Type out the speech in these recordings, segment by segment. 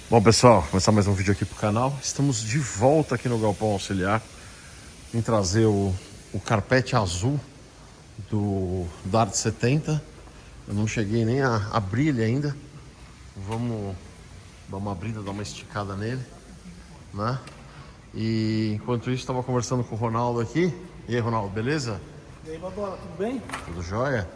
Bom, pessoal, começar mais um vídeo aqui pro canal. Estamos de volta aqui no Galpão Auxiliar. Vim trazer o carpete azul do Dart 70. Eu não cheguei nem a abrir ele ainda. Vamos dar uma abrida, dar uma esticada nele, né? E enquanto isso, estava conversando com o Ronaldo aqui. E aí, Ronaldo, beleza? E aí, Babola, tudo bem? Tudo jóia?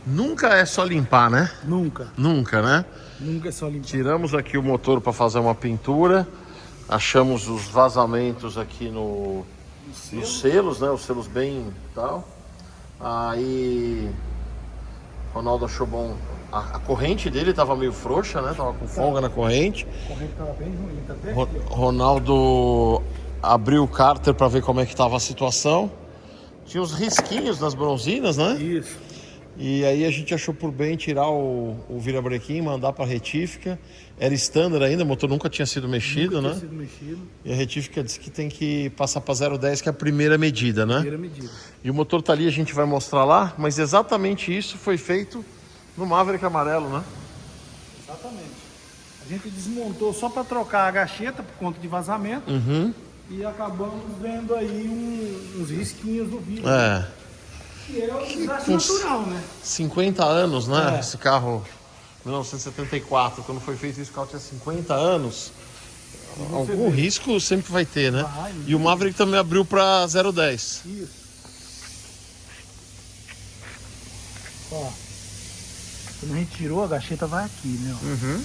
Nunca é só limpar, né? Nunca. Nunca, né? Nunca é só limpar. Tiramos aqui o motor para fazer uma pintura. Achamos os vazamentos aqui nos selos, né? Os selos bem tal. Aí o Ronaldo achou bom. A corrente dele tava meio frouxa, né? Tava com folga na corrente. A corrente tava bem ruim, tá até? Ronaldo abriu o cárter para ver como é que tava a situação. Tinha uns risquinhos nas bronzinas, né? Isso. E aí a gente achou por bem tirar o virabrequim, mandar para a retífica. Era standard ainda, o motor nunca tinha sido mexido, Nunca né? tinha sido mexido. E a retífica disse que tem que passar para 0,10, que é a primeira medida, né? Primeira medida. E o motor tá ali, a gente vai mostrar lá, mas exatamente isso foi feito no Maverick amarelo, né? Exatamente. A gente desmontou só para trocar a gacheta por conta de vazamento. E acabamos vendo aí uns risquinhos no vidro. É, Que é o desgaste natural, né? 50 anos, né? É. Esse carro, 1974, quando foi feito isso, o carro tinha 50 anos. Algum risco sempre vai ter, né? Vai, E o Maverick também abriu para 0,10. Isso. Ó. Quando a gente tirou, a gacheta vai aqui, né? Ó.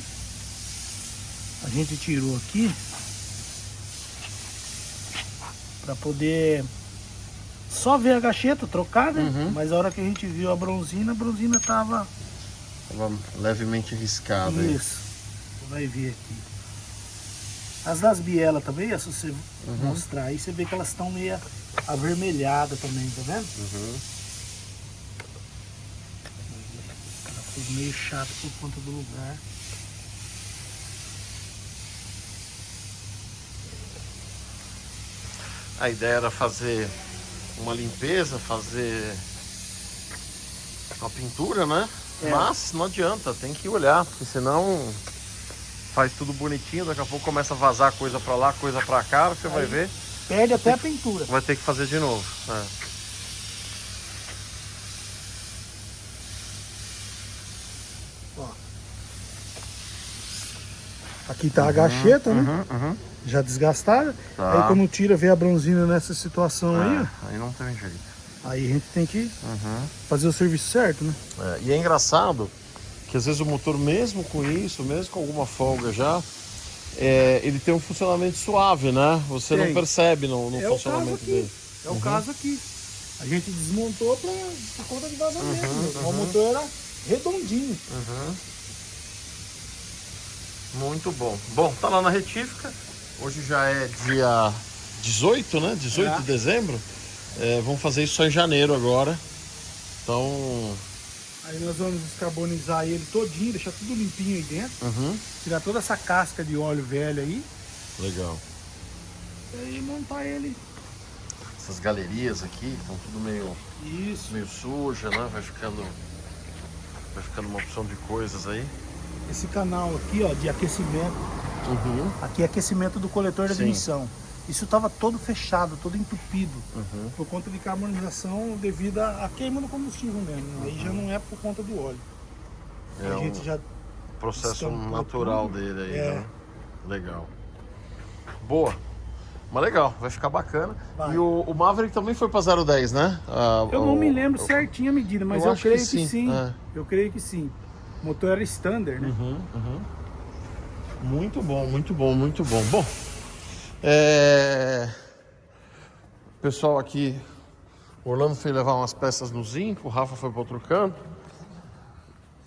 A gente tirou aqui para poder só ver a gacheta, trocar, né? Mas a hora que a gente viu a bronzina tava... Tava levemente riscado aí. Isso. Você vai ver aqui. As das bielas também, se você mostrar aí, você vê que elas estão meio avermelhadas também, tá vendo? Ela ficou meio chato por conta do lugar. A ideia era fazer uma limpeza, fazer uma pintura, né? É. Mas não adianta, tem que olhar, porque senão faz tudo bonitinho, daqui a pouco começa a vazar coisa pra lá, coisa pra cá, você vai ver, Perde até a pintura. vai ter que fazer de novo. Ó. Aqui tá a gacheta, né? Já desgastada. Tá. Aí quando tira, vê a bronzina nessa situação aí, ó. Aí não tem jeito. Aí a gente tem que fazer o serviço certo, né? E é engraçado que às vezes o motor, mesmo com isso, mesmo com alguma folga já, ele tem um funcionamento suave, né? Você não Tem. percebe no É o caso funcionamento aqui. dele. É o caso aqui. A gente desmontou por conta de vazamento. O motor era redondinho. Muito bom. Bom, tá lá na retífica. Hoje já é dia 18, né? 18 de dezembro. Vamos fazer isso só em janeiro agora. Então, Aí nós vamos descarbonizar ele todinho, deixar tudo limpinho aí dentro. Tirar toda essa casca de óleo velho aí. legal. E aí montar ele. Essas galerias aqui estão tudo meio Isso. suja, né? Vai ficando uma opção de coisas aí. Esse canal aqui, ó, de aquecimento. Aqui é aquecimento do coletor de Sim. admissão. Isso estava todo fechado, todo entupido. Por conta de carbonização devido à queima do combustível mesmo. Aí já não é por conta do óleo. É A gente já processo estampou natural tudo. dele aí, É. né? Legal. Boa. Mas legal, vai ficar bacana. Vai. E o Maverick também foi para 0,10, né? Eu não me lembro certinho a medida, mas eu eu acho creio que que sim, sim. é. Eu creio que sim. O motor era standard, né? Muito bom, muito bom, muito bom. Bom, o pessoal aqui, o Orlando foi levar umas peças no Zinco, o Rafa foi para outro canto.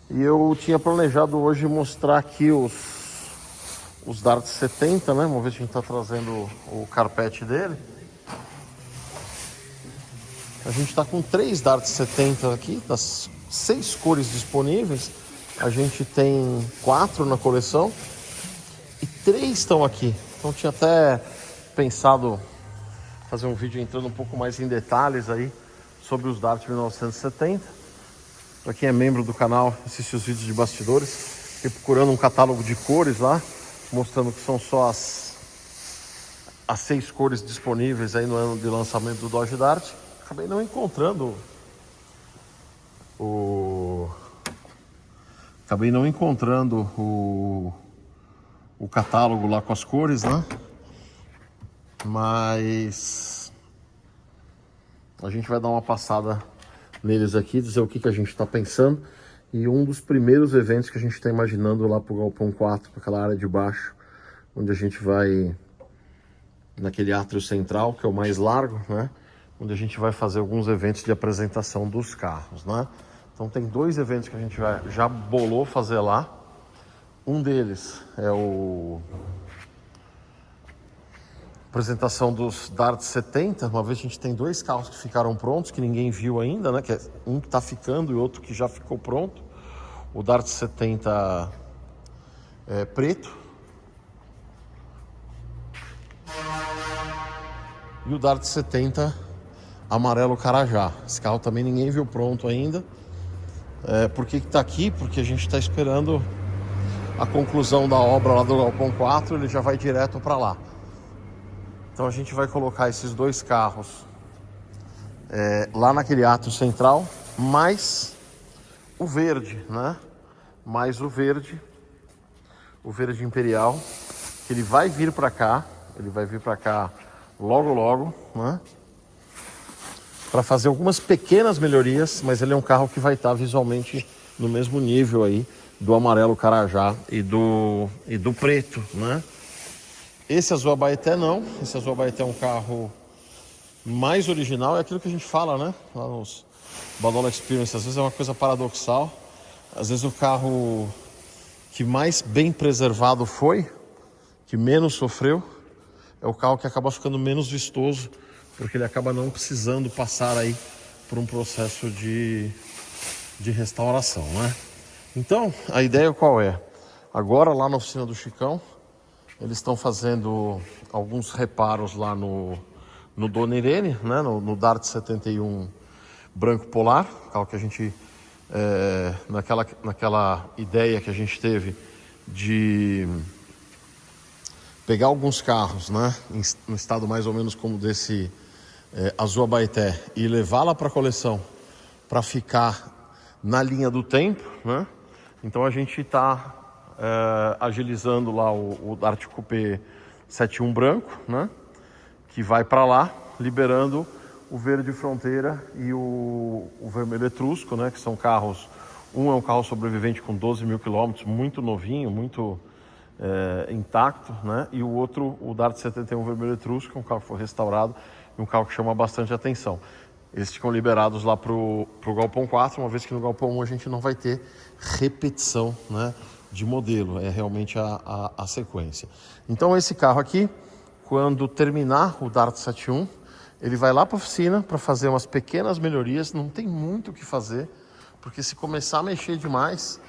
E eu tinha planejado hoje mostrar aqui os Dart 70, né? Vamos ver se a gente tá trazendo o carpete dele. A gente tá com 3 Dart 70 aqui, das 6 cores disponíveis. A gente tem 4 na coleção e 3 estão aqui. Então tinha até pensado fazer um vídeo entrando um pouco mais em detalhes aí sobre os Dart 1970. Para quem é membro do canal, assiste os vídeos de bastidores. Fiquei procurando um catálogo de cores lá. mostrando que são só as 6 cores disponíveis aí no ano de lançamento do Dodge Dart. Acabei não encontrando o catálogo lá com as cores, né? Mas a gente vai dar uma passada neles aqui, dizer o que a gente está pensando. E um dos primeiros eventos que a gente está imaginando lá para o Galpão 4, para aquela área de baixo, onde a gente vai naquele átrio central, que é o mais largo, né? Onde a gente vai fazer alguns eventos de apresentação dos carros, né? Então tem 2 eventos que a gente já bolou fazer lá. Um deles é a apresentação dos Dart 70. Uma vez a gente tem 2 carros que ficaram prontos, que ninguém viu ainda, né? Que é um que está ficando e outro que já ficou pronto. O Dart 70 preto e o Dart 70 amarelo Carajá. Esse carro também ninguém viu pronto ainda. Por que está aqui? Porque a gente está esperando a conclusão da obra lá do Galpão 4, ele já vai direto para lá. Então a gente vai colocar esses 2 carros lá naquele átrio central, mais o verde, né? Mais o verde imperial, que ele vai vir para cá, logo, né? Para fazer algumas pequenas melhorias, mas ele é um carro que vai estar visualmente no mesmo nível aí do amarelo Carajá e do preto, né? Esse azul Abaeté não, esse azul Abaeté é um carro mais original, é aquilo que a gente fala, né? Lá nos Badola Experience, às vezes é uma coisa paradoxal, às vezes o carro que mais bem preservado foi, que menos sofreu, é o carro que acaba ficando menos vistoso, porque ele acaba não precisando passar aí por um processo de restauração, né? Então, a ideia qual é? Agora lá na oficina do Chicão, eles estão fazendo alguns reparos lá no Dona Irene, né? No Dart 71 branco polar, carro que a gente, naquela ideia que a gente teve de pegar alguns carros, né? No estado mais ou menos como desse azul Abaeté e levá-la para a coleção para ficar na linha do tempo, né? Então a gente está agilizando lá o Dart Coupé 71 branco, né? Que vai para lá, liberando o verde fronteira e o vermelho etrusco, né? Que são carros, um é um carro sobrevivente com 12 mil quilômetros, muito novinho, muito intacto, né? E o outro, o Dart 71 vermelho etrusco, um carro que foi restaurado e um carro que chama bastante atenção. Eles ficam liberados lá pro Galpão 4, uma vez que no Galpão 1 a gente não vai ter repetição, né, de modelo, é realmente a sequência. Então esse carro aqui, quando terminar o Dart 71, ele vai lá para a oficina para fazer umas pequenas melhorias, não tem muito o que fazer, porque se começar a mexer demais,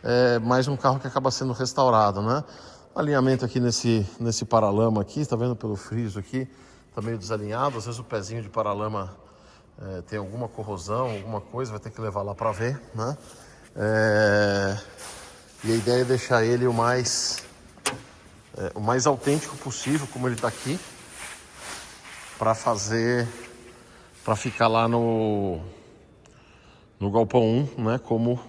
é mais um carro que acaba sendo restaurado, né? Alinhamento aqui nesse paralama aqui, tá vendo pelo friso aqui, tá meio desalinhado, às vezes o pezinho de paralama tem alguma corrosão, alguma coisa, vai ter que levar lá para ver, né? E a ideia é deixar ele o mais autêntico possível, como ele está aqui, para ficar lá no Galpão 1, né? Como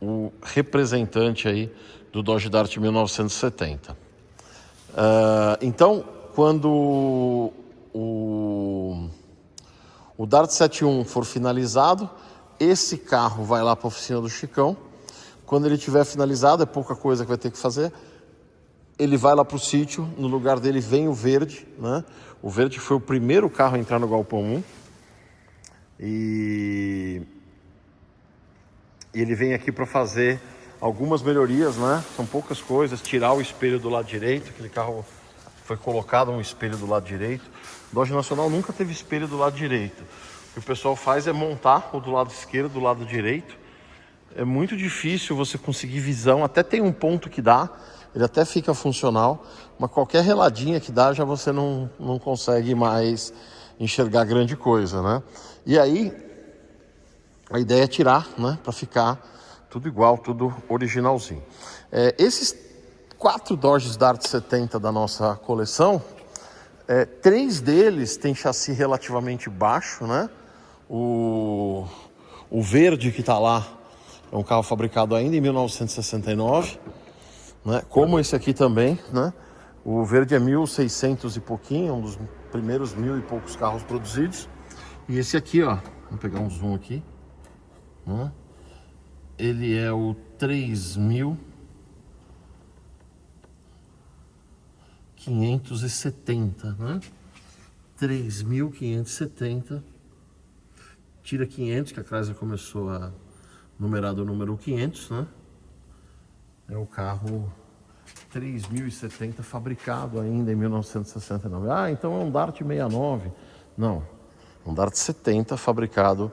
o representante aí do Dodge Dart 1970. Então, quando o Dart 71 for finalizado, esse carro vai lá para a oficina do Chicão. Quando ele estiver finalizado, é pouca coisa que vai ter que fazer, ele vai lá para o sítio, no lugar dele vem o verde, né? O verde foi o primeiro carro a entrar no Galpão 1. E ele vem aqui para fazer algumas melhorias, né? São poucas coisas, tirar o espelho do lado direito, aquele carro foi colocado um espelho do lado direito. O Dodge Nacional nunca teve espelho do lado direito. O que o pessoal faz é montar o do lado esquerdo, do lado direito. É muito difícil você conseguir visão, até tem um ponto que dá, ele até fica funcional, mas qualquer reladinha que dá, já você não consegue mais enxergar grande coisa, né? E aí, a ideia é tirar, né? Para ficar tudo igual, tudo originalzinho. Esses 4 Dodges Dart 70 da nossa coleção, 3 deles têm chassi relativamente baixo, né? O verde que está lá é um carro fabricado ainda em 1969, né? Como esse aqui também, né? O verde é 1600 e pouquinho, um dos primeiros 1000 e poucos carros produzidos. E esse aqui, ó, vamos pegar um zoom aqui, né? Ele é o 3570, né? 3570. Tira 500, que a Chrysler começou a numerar do número 500, né? É o carro 3070, fabricado ainda em 1969. Ah, então é um Dart 69. Não, um Dart 70 fabricado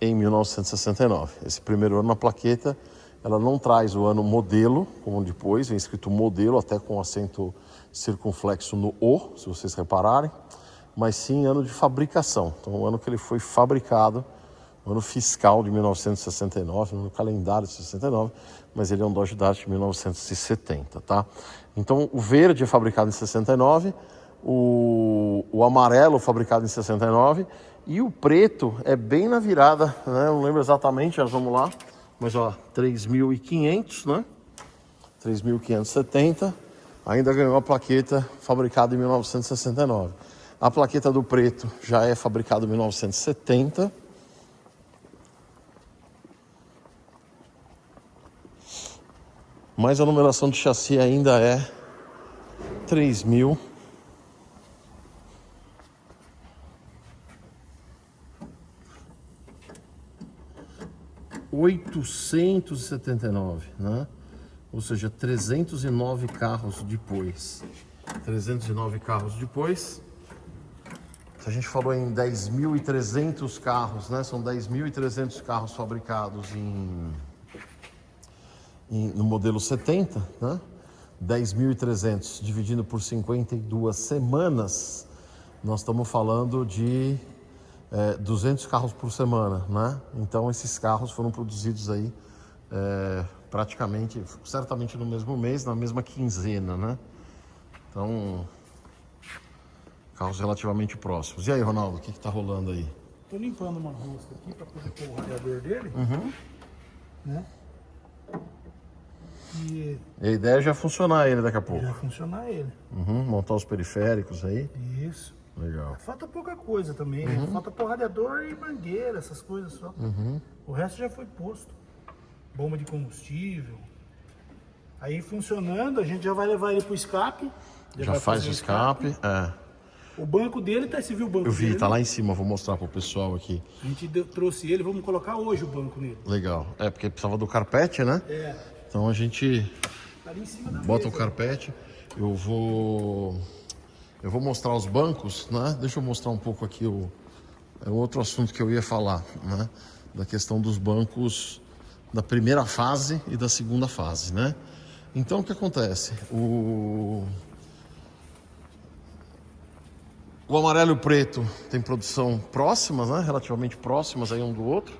em 1969. Esse primeiro ano na plaqueta, ela não traz o ano modelo, como depois, vem escrito modelo, até com acento circunflexo no O, se vocês repararem, mas sim ano de fabricação. Então, o ano que ele foi fabricado, o ano fiscal de 1969, no calendário de 69, mas ele é um Dodge Dart de 1970, tá? Então, o verde é fabricado em 69, o amarelo fabricado em 69 e o preto é bem na virada, né? Eu não lembro exatamente, nós vamos lá, mas ó, 3.500, né? 3.570, ainda ganhou a plaqueta fabricada em 1969. A plaqueta do preto já é fabricada em 1970. Mas a numeração do chassi ainda é 3.000. (879), né? Ou seja, 309 carros depois. 309 carros depois. Se a gente falou em 10.300 carros, né? São 10.300 carros fabricados no modelo 70, né? 10.300 dividido por 52 semanas, nós estamos falando de 200 carros por semana, né? Então esses carros foram produzidos aí praticamente, certamente no mesmo mês, na mesma quinzena, né? Então, carros relativamente próximos. E aí, Ronaldo, o que está rolando aí? Estou limpando uma rosca aqui para poder pôr o radiador dele, né? E a ideia é já funcionar ele daqui a pouco. já funcionar ele. Montar os periféricos aí. Isso. Legal. Falta pouca coisa também, né? Falta pôr radiador e mangueira, essas coisas só. O resto já foi posto. Bomba de combustível. Aí funcionando, a gente já vai levar ele pro escape. Já vai faz fazer o escape. O banco dele, você viu o banco Eu vi, dele? tá lá em cima, vou mostrar pro pessoal aqui. A gente trouxe ele, vamos colocar hoje o banco nele. Legal. Porque precisava do carpete, né? Então a gente Tá ali em cima da bota mesa. o carpete. Eu vou mostrar os bancos, né? Deixa eu mostrar um pouco aqui é outro assunto que eu ia falar, né? Da questão dos bancos da primeira fase e da segunda fase, né? Então o que acontece? O amarelo e o preto tem produção próximas, né? Relativamente próximas aí um do outro.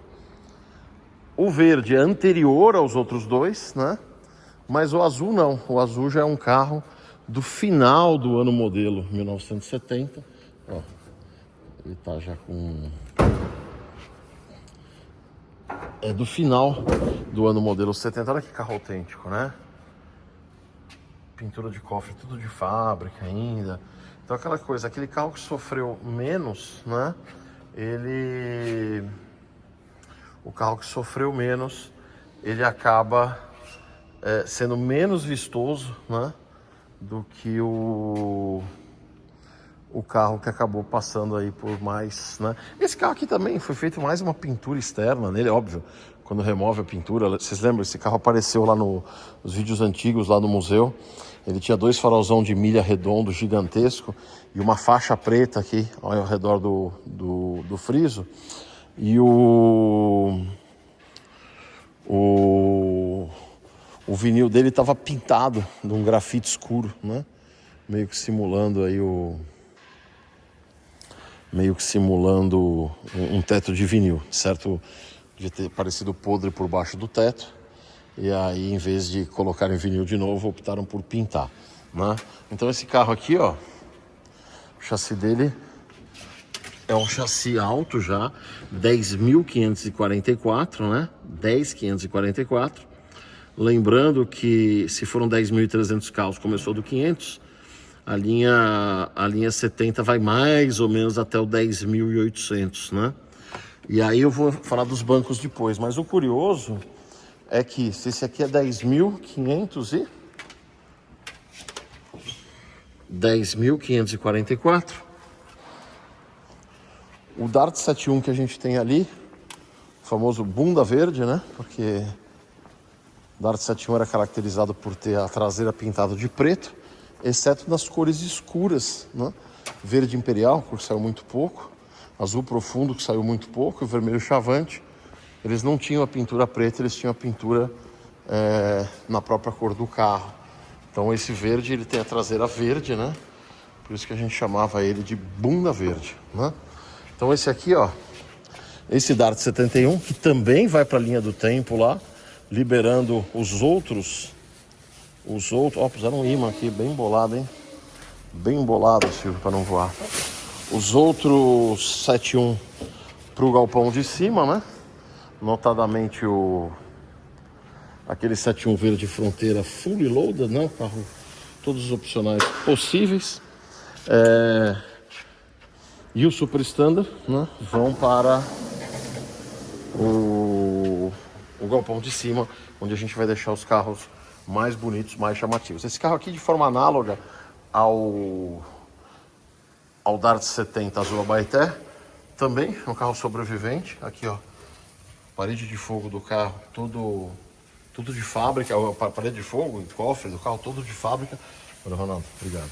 O verde é anterior aos outros dois, né? Mas o azul não. O azul já é um carro do final do ano modelo 1970. Ó, ele tá já com... É do final do ano modelo 70. Olha que carro autêntico, né? Pintura de cofre, tudo de fábrica ainda. Então aquela coisa, aquele carro que sofreu menos, né? O carro que sofreu menos, ele acaba sendo menos vistoso, né? Do que o carro que acabou passando aí por mais, né? Esse carro aqui também foi feito mais uma pintura externa nele, óbvio. Quando remove a pintura, vocês lembram? Esse carro apareceu lá nos vídeos antigos, lá no museu. Ele tinha 2 farolzão de milha redondo gigantesco e uma faixa preta aqui ao redor do friso. E o vinil dele estava pintado de um grafite escuro, né? Meio que simulando aí um teto de vinil, certo? Devia ter parecido podre por baixo do teto. E aí, em vez de colocar em vinil de novo, optaram por pintar, né? Então esse carro aqui, ó, o chassi dele é um chassi alto já, 10.544, né? 10.544. Lembrando que se foram 10.300 carros, começou do 500, a linha 70 vai mais ou menos até o 10.800, né? E aí eu vou falar dos bancos depois, mas o curioso é que se esse aqui é 10.544, o Dart 71 que a gente tem ali, o famoso bunda verde, né? Porque o Dart 71 era caracterizado por ter a traseira pintada de preto, exceto nas cores escuras, né? Verde imperial, que saiu muito pouco, azul profundo, que saiu muito pouco, e vermelho chavante. Eles não tinham a pintura preta, eles tinham a pintura na própria cor do carro. Então esse verde, ele tem a traseira verde, né? Por isso que a gente chamava ele de bunda verde, né? Então esse aqui, ó, esse Dart 71, que também vai para a linha do tempo lá, liberando os outros, ó, puseram um imã aqui, bem bolado, hein? Bem bolado, Silvio, para não voar. Os outros 71 para o galpão de cima, né? Notadamente aquele 71 verde fronteira fully loaded, né? O carro, todos os opcionais possíveis. E o Super Standard, né? Vão para o galpão de cima, onde a gente vai deixar os carros mais bonitos, mais chamativos. Esse carro aqui, de forma análoga ao Dart 70 Azul Abaeté, também é um carro sobrevivente. Aqui, ó, parede de fogo do carro, tudo de fábrica, a parede de fogo, o cofre do carro, todo de fábrica. Olha, Ronaldo, obrigado.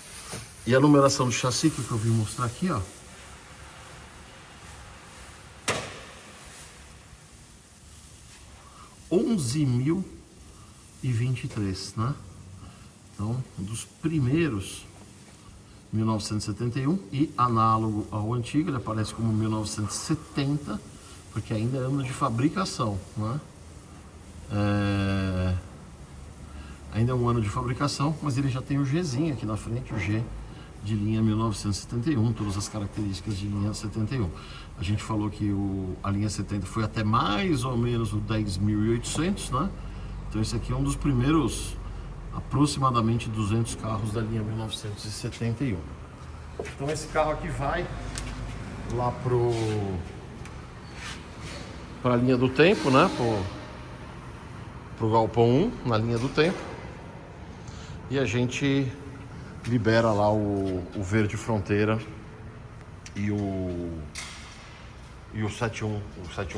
E a numeração do chassi que eu vim mostrar aqui, ó. (11.023), né? Então, um dos primeiros, 1971, e análogo ao antigo, ele aparece como 1970, porque ainda é ano de fabricação, né? Ainda é um ano de fabricação, mas ele já tem o Gzinho aqui na frente, o G de linha 1971, todas as características de linha 71. A gente falou que a linha 70 foi até mais ou menos o 10.800, né? Então esse aqui é um dos primeiros, aproximadamente 200 carros da linha 1971. Então esse carro aqui vai lá para a linha do tempo, né? Pro galpão 1, na linha do tempo. E a gente libera lá o verde fronteira e o 71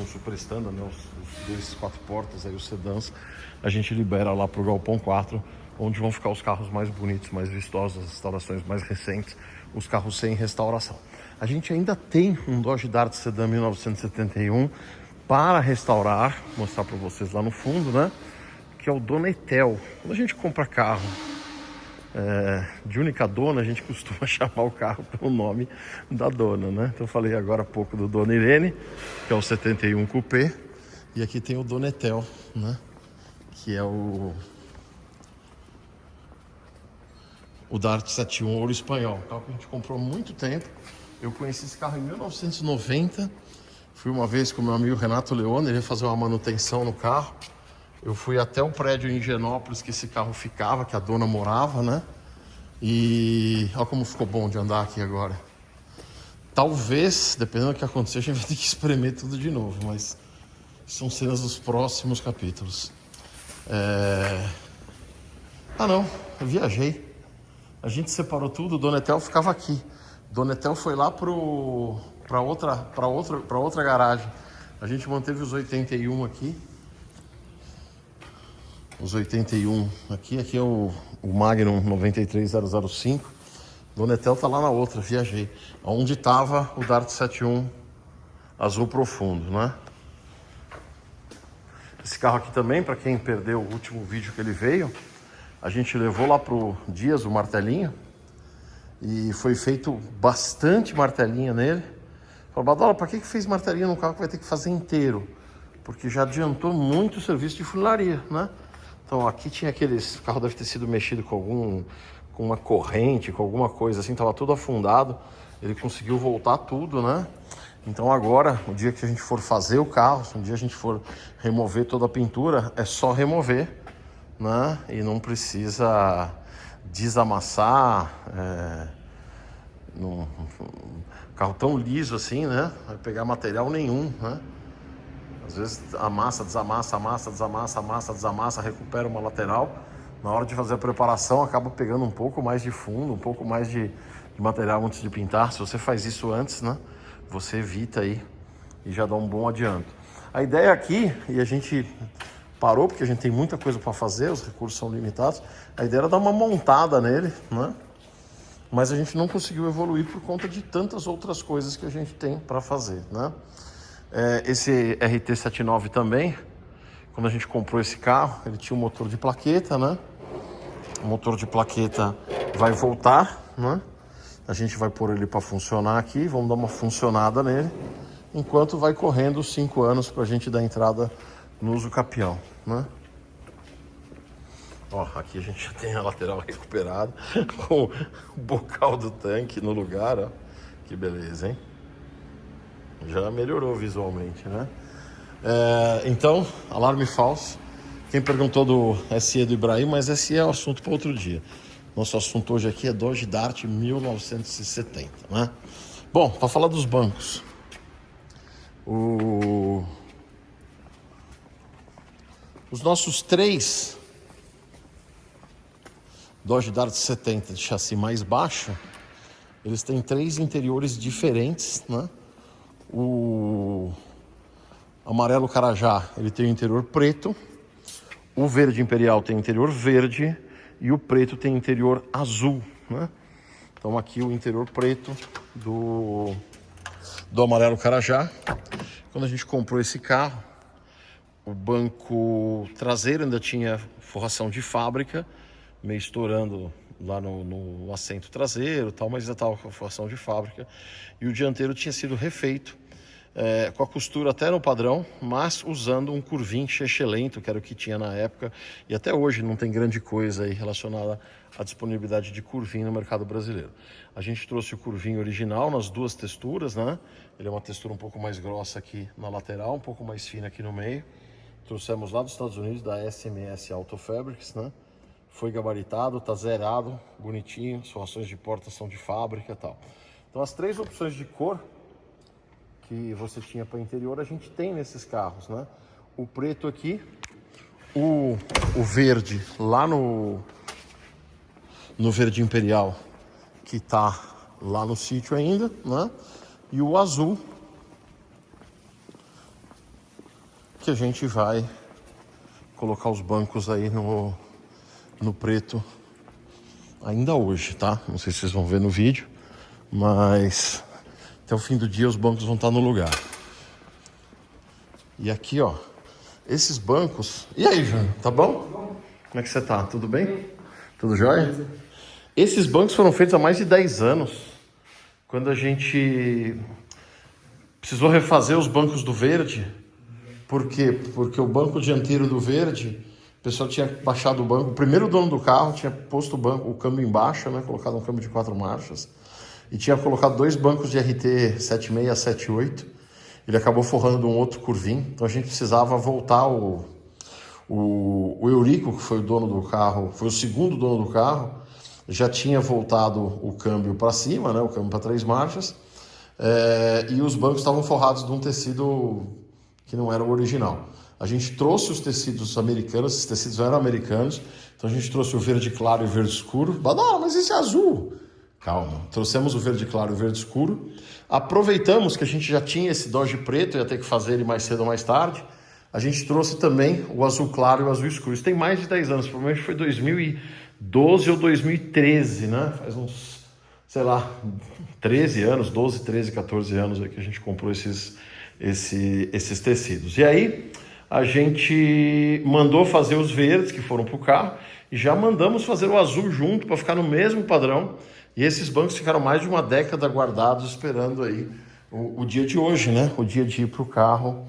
Super Standard, né? Os dois 4 portas, aí os sedãs, a gente libera lá pro galpão 4, onde vão ficar os carros mais bonitos, mais vistosos, as restaurações mais recentes, os carros sem restauração. A gente ainda tem um Dodge Dart Sedan 1971 para restaurar, vou mostrar para vocês lá no fundo, né? Que é o Donetel. Quando a gente compra carro de única dona, a gente costuma chamar o carro pelo nome da dona, né? Então eu falei agora há pouco do Dona Irene, que é o 71 Coupé, e aqui tem o Donetel, né? Que é o Dart 71 Ouro Espanhol, carro que a gente comprou há muito tempo. Eu conheci esse carro em 1990, fui uma vez com meu amigo Renato Leone, ele ia fazer uma manutenção no carro. Eu fui até o prédio em Higienópolis que esse carro ficava, que a dona morava, né? E olha como ficou bom de andar aqui agora. Talvez, dependendo do que acontecer, a gente vai ter que espremer tudo de novo, mas são cenas dos próximos capítulos. Ah não, eu viajei. A gente separou tudo, o Donetel ficava aqui. O Donetel foi lá para outra garagem. A gente manteve os 81 aqui. Os 81 aqui é o Magnum 93005. Donetel tá lá na outra, viajei. Onde tava o Dart 71 azul profundo, né? Esse carro aqui também, para quem perdeu o último vídeo que ele veio, a gente levou lá pro Dias o martelinho e foi feito bastante martelinho nele. Falei, Badola, para que fez martelinho num carro que vai ter que fazer inteiro? Porque já adiantou muito o serviço de funilaria, né? Então aqui tinha aqueles... O carro deve ter sido mexido com uma corrente, com alguma coisa assim, tava tudo afundado. Ele conseguiu voltar tudo, né? Então agora, o dia que a gente for fazer o carro, se um dia a gente for remover toda a pintura, é só remover, né? E não precisa desamassar, carro tão liso assim, né? Vai pegar material nenhum, né? Às vezes amassa, desamassa, amassa, desamassa, amassa, desamassa, recupera uma lateral. Na hora de fazer a preparação, acaba pegando um pouco mais de fundo, um pouco mais de material antes de pintar. Se você faz isso antes, né? Você evita aí e já dá um bom adianto. A ideia aqui, e a gente parou porque a gente tem muita coisa para fazer, os recursos são limitados. A ideia era dar uma montada nele, né? Mas a gente não conseguiu evoluir por conta de tantas outras coisas que a gente tem para fazer, né? Esse RT79 também, quando a gente comprou esse carro, ele tinha um motor de plaqueta, né? O motor de plaqueta vai voltar, né? A gente vai pôr ele para funcionar aqui, vamos dar uma funcionada nele, enquanto vai correndo os 5 anos para a gente dar entrada no uso capião, né? Ó, aqui a gente já tem a lateral recuperada, com o bocal do tanque no lugar, ó. Que beleza, hein? Já melhorou visualmente, né? Então, alarme falso. Quem perguntou do SE do Ibrahim, mas SE é o assunto para outro dia. Nosso assunto hoje aqui é Dodge Dart 1970, né? Bom, para falar dos bancos. Os nossos 3 Dodge Dart 70 de chassi mais baixo, eles têm 3 interiores diferentes, né? O amarelo Carajá, ele tem o interior preto, o verde Imperial tem o interior verde e o preto tem o interior azul, né? Então aqui o interior preto do amarelo Carajá. Quando a gente comprou esse carro, o banco traseiro ainda tinha forração de fábrica, meio estourando lá no assento traseiro, tal, mas ainda estava com a forração de fábrica. E o dianteiro tinha sido refeito, com a costura até no padrão, mas usando um curvinho lento, que era o que tinha na época. E até hoje não tem grande coisa aí relacionada à disponibilidade de curvinho no mercado brasileiro. A gente trouxe o curvinho original nas 2 texturas, né? Ele é uma textura um pouco mais grossa aqui na lateral, um pouco mais fina aqui no meio. Trouxemos lá dos Estados Unidos, da SMS Auto Fabrics, né? Foi gabaritado, tá zerado, bonitinho, as forrações de porta são de fábrica e tal. Então as 3 opções de cor que você tinha para interior, a gente tem nesses carros, né? O preto aqui, o verde lá no verde Imperial, que tá lá no sítio ainda, né? E o azul, que a gente vai colocar os bancos aí no preto ainda hoje, tá? Não sei se vocês vão ver no vídeo, mas até o fim do dia os bancos vão estar no lugar. E aqui, ó, esses bancos... E aí, Júnior, tá bom? Como é que você tá? Tudo bem? Tudo jóia? Esses bancos foram feitos há mais de 10 anos, quando a gente precisou refazer os bancos do verde. Por quê? Porque o banco dianteiro do verde, o pessoal tinha baixado o banco. O primeiro dono do carro tinha posto o câmbio embaixo, né? Colocado um câmbio de 4 marchas. E tinha colocado 2 bancos de RT 76 a 78. Ele acabou forrando um outro curvinho. Então a gente precisava voltar o Eurico, que foi o dono do carro, foi o segundo dono do carro, já tinha voltado o câmbio para cima, né? O câmbio para 3 marchas. E os bancos estavam forrados de um tecido que não era o original. A gente trouxe os tecidos americanos, esses tecidos eram americanos, então a gente trouxe o verde claro e o verde escuro. Não, mas esse é azul. Calma, trouxemos o verde claro e o verde escuro. Aproveitamos que a gente já tinha esse Dodge preto, ia ter que fazer ele mais cedo ou mais tarde. A gente trouxe também o azul claro e o azul escuro. Isso tem mais de 10 anos, provavelmente foi 2012 ou 2013, né? Faz uns, sei lá, 13 anos, 12, 13, 14 anos aí que a gente comprou esses tecidos. E aí a gente mandou fazer os verdes que foram para o carro e já mandamos fazer o azul junto para ficar no mesmo padrão. E esses bancos ficaram mais de uma década guardados esperando aí o dia de hoje, né? O dia de ir para o carro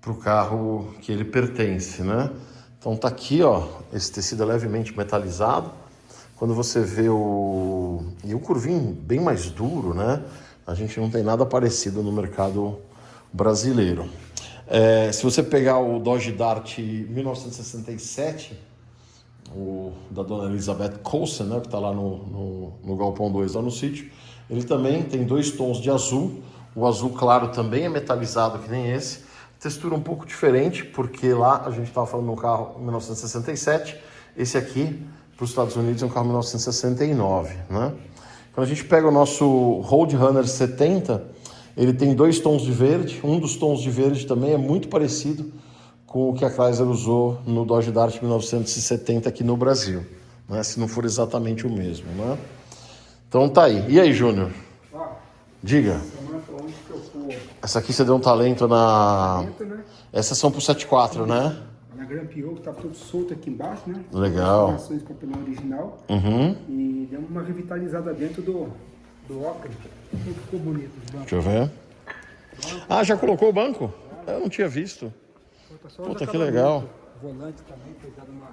para o carro que ele pertence, né? Então tá aqui, ó, esse tecido é levemente metalizado. Quando você vê o curvinho bem mais duro, né? A gente não tem nada parecido no mercado brasileiro. Se você pegar o Dodge Dart 1967, o da dona Elizabeth Coulson, né, que está lá no Galpão 2, lá no sítio, ele também tem 2 tons de azul. O azul claro também é metalizado, que nem esse. Textura um pouco diferente, porque lá a gente estava falando de um carro 1967. Esse aqui, para os Estados Unidos, é um carro 1969, né? Quando a gente pega o nosso Roadrunner 70, ele tem 2 tons de verde. Um dos tons de verde também é muito parecido com o que a Chrysler usou no Dodge Dart 1970 aqui no Brasil, né? Se não for exatamente o mesmo, né? Então tá aí. E aí, Júnior? Diga. Essa aqui você deu um talento na... Né? Essas são pro 74, né? Na grampeou, que tá tudo solto aqui embaixo, né? Legal. As com a pneu original. Uhum. E deu uma revitalizada dentro do óculos. Ficou bonito. Deixa eu ver. Ah, já colocou o banco? Eu não tinha visto. Puta, que legal. Volante também, foi dado uma...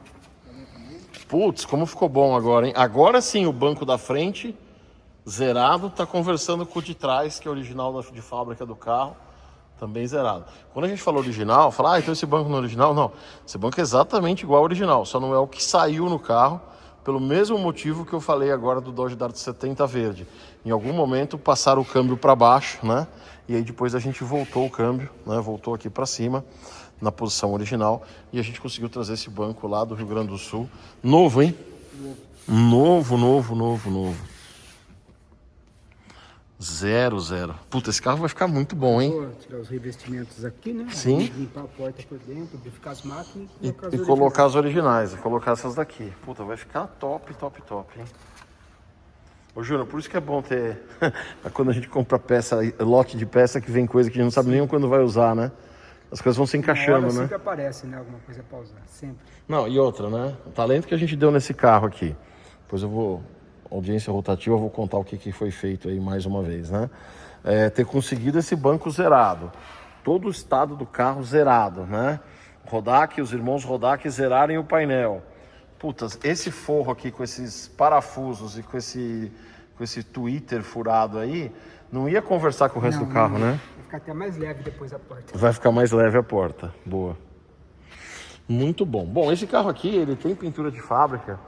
Putz, como ficou bom agora, hein? Agora sim, o banco da frente, zerado, tá conversando com o de trás, que é original de fábrica do carro, também zerado. Quando a gente fala original, fala, então esse banco não é original? Não, esse banco é exatamente igual ao original, só não é o que saiu no carro, pelo mesmo motivo que eu falei agora do Dodge Dart 70 verde. Em algum momento passaram o câmbio para baixo, né? E aí depois a gente voltou o câmbio, né? Voltou aqui para cima, na posição original, e a gente conseguiu trazer esse banco lá do Rio Grande do Sul. Novo, hein? Novo. Zero. Puta, esse carro vai ficar muito bom, hein? Vou tirar os revestimentos aqui, né? Sim. Limpar a porta por dentro, verificar as máquinas E colocar as originais, colocar essas daqui. Puta, vai ficar top, hein? Ô, Júnior, por isso que é bom ter... Quando a gente compra peça, lote de peça que vem coisa que a gente não sabe nem quando vai usar, né? As coisas vão se encaixando, né? Sempre aparece, né? Alguma coisa pra usar, sempre. Não, e outra, né? O talento que a gente deu nesse carro aqui. Depois eu vou... Audiência rotativa, eu vou contar o que foi feito aí mais uma vez, né? Ter conseguido esse banco zerado. Todo o estado do carro zerado, né? Rodak, os irmãos Rodak zerarem o painel. Putas, esse forro aqui com esses parafusos e com esse Twitter furado aí, não ia conversar com o resto do carro, né? Vai ficar até mais leve depois a porta. Vai ficar mais leve a porta. Boa. Muito bom. Bom, esse carro aqui, ele tem pintura de fábrica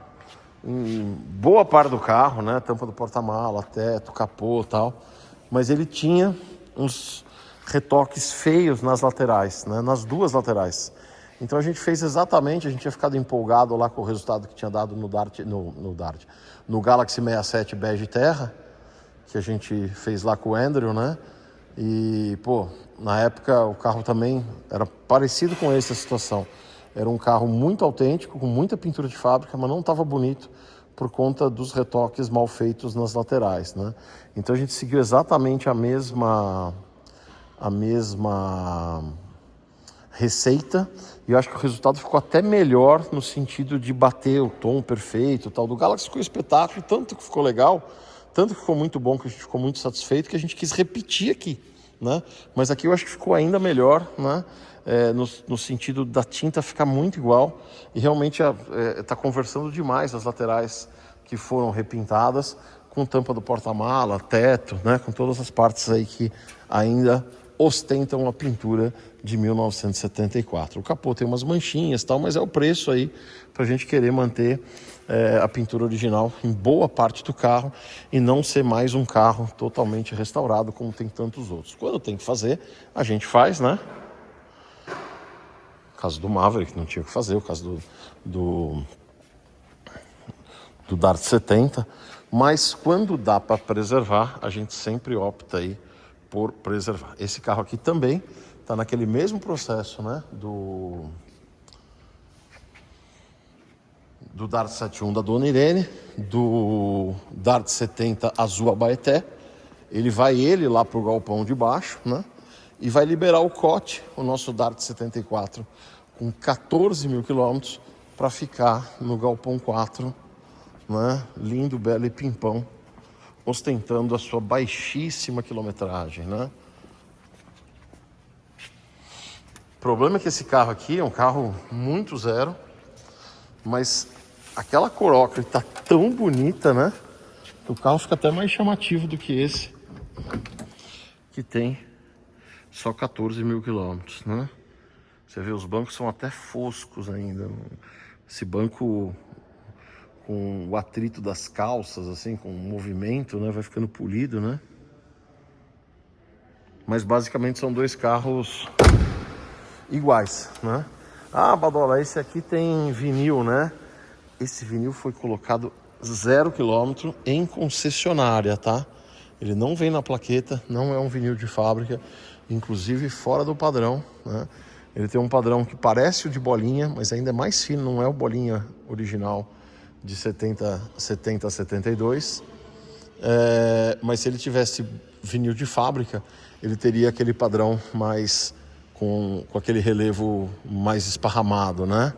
em boa parte do carro, né? Tampa do porta-mala, teto, capô e tal. Mas ele tinha uns retoques feios nas laterais, né? Nas 2 laterais. Então a gente fez exatamente, a gente tinha ficado empolgado lá com o resultado que tinha dado no Galaxy 67 bege terra, que a gente fez lá com o Andrew, né? E, pô, na época o carro também era parecido com essa situação. Era um carro muito autêntico, com muita pintura de fábrica, mas não estava bonito por conta dos retoques mal feitos nas laterais, né? Então a gente seguiu exatamente a mesma receita, e eu acho que o resultado ficou até melhor no sentido de bater o tom perfeito, tal. Do Galaxy ficou espetáculo, tanto que ficou legal, tanto que ficou muito bom, que a gente ficou muito satisfeito, que a gente quis repetir aqui, né? Mas aqui eu acho que ficou ainda melhor, né? No sentido da tinta ficar muito igual, e realmente está conversando demais as laterais que foram repintadas, com tampa do porta-mala, teto, né? Com todas as partes aí que ainda ostentam a pintura de 1974. O capô tem umas manchinhas e tal, mas é o preço aí para a gente querer manter a pintura original em boa parte do carro e não ser mais um carro totalmente restaurado como tem tantos outros. Quando tem que fazer, a gente faz, né? O caso do Maverick não tinha o que fazer, o caso do Dart 70, mas quando dá para preservar, a gente sempre opta aí por preservar. Esse carro aqui também está naquele mesmo processo, né, do Dart 71 da Dona Irene, do Dart 70 azul Abaeté. Ele vai lá para o galpão de baixo, né, e vai liberar o COT, o nosso Dart 74, com 14 mil quilômetros, para ficar no galpão 4, né, lindo, belo e pimpão, ostentando a sua baixíssima quilometragem, né? problema é que esse carro aqui é um carro muito zero, mas aquela cor ocre tá tão bonita, né? Que o carro fica até mais chamativo do que esse, que tem só 14 mil quilômetros, né? Você vê, os bancos são até foscos ainda. Esse banco com o atrito das calças, assim, com o movimento, né? Vai ficando polido, né? Mas basicamente são dois carros iguais, né? Ah, Badola, esse aqui tem vinil, né? Esse vinil foi colocado 0 km em concessionária, tá? Ele não vem na plaqueta, não é um vinil de fábrica, inclusive fora do padrão, né? Ele tem um padrão que parece o de bolinha, mas ainda é mais fino, não é o bolinha original de 70 a 72. Mas se ele tivesse vinil de fábrica, ele teria aquele padrão mais com aquele relevo mais esparramado, né?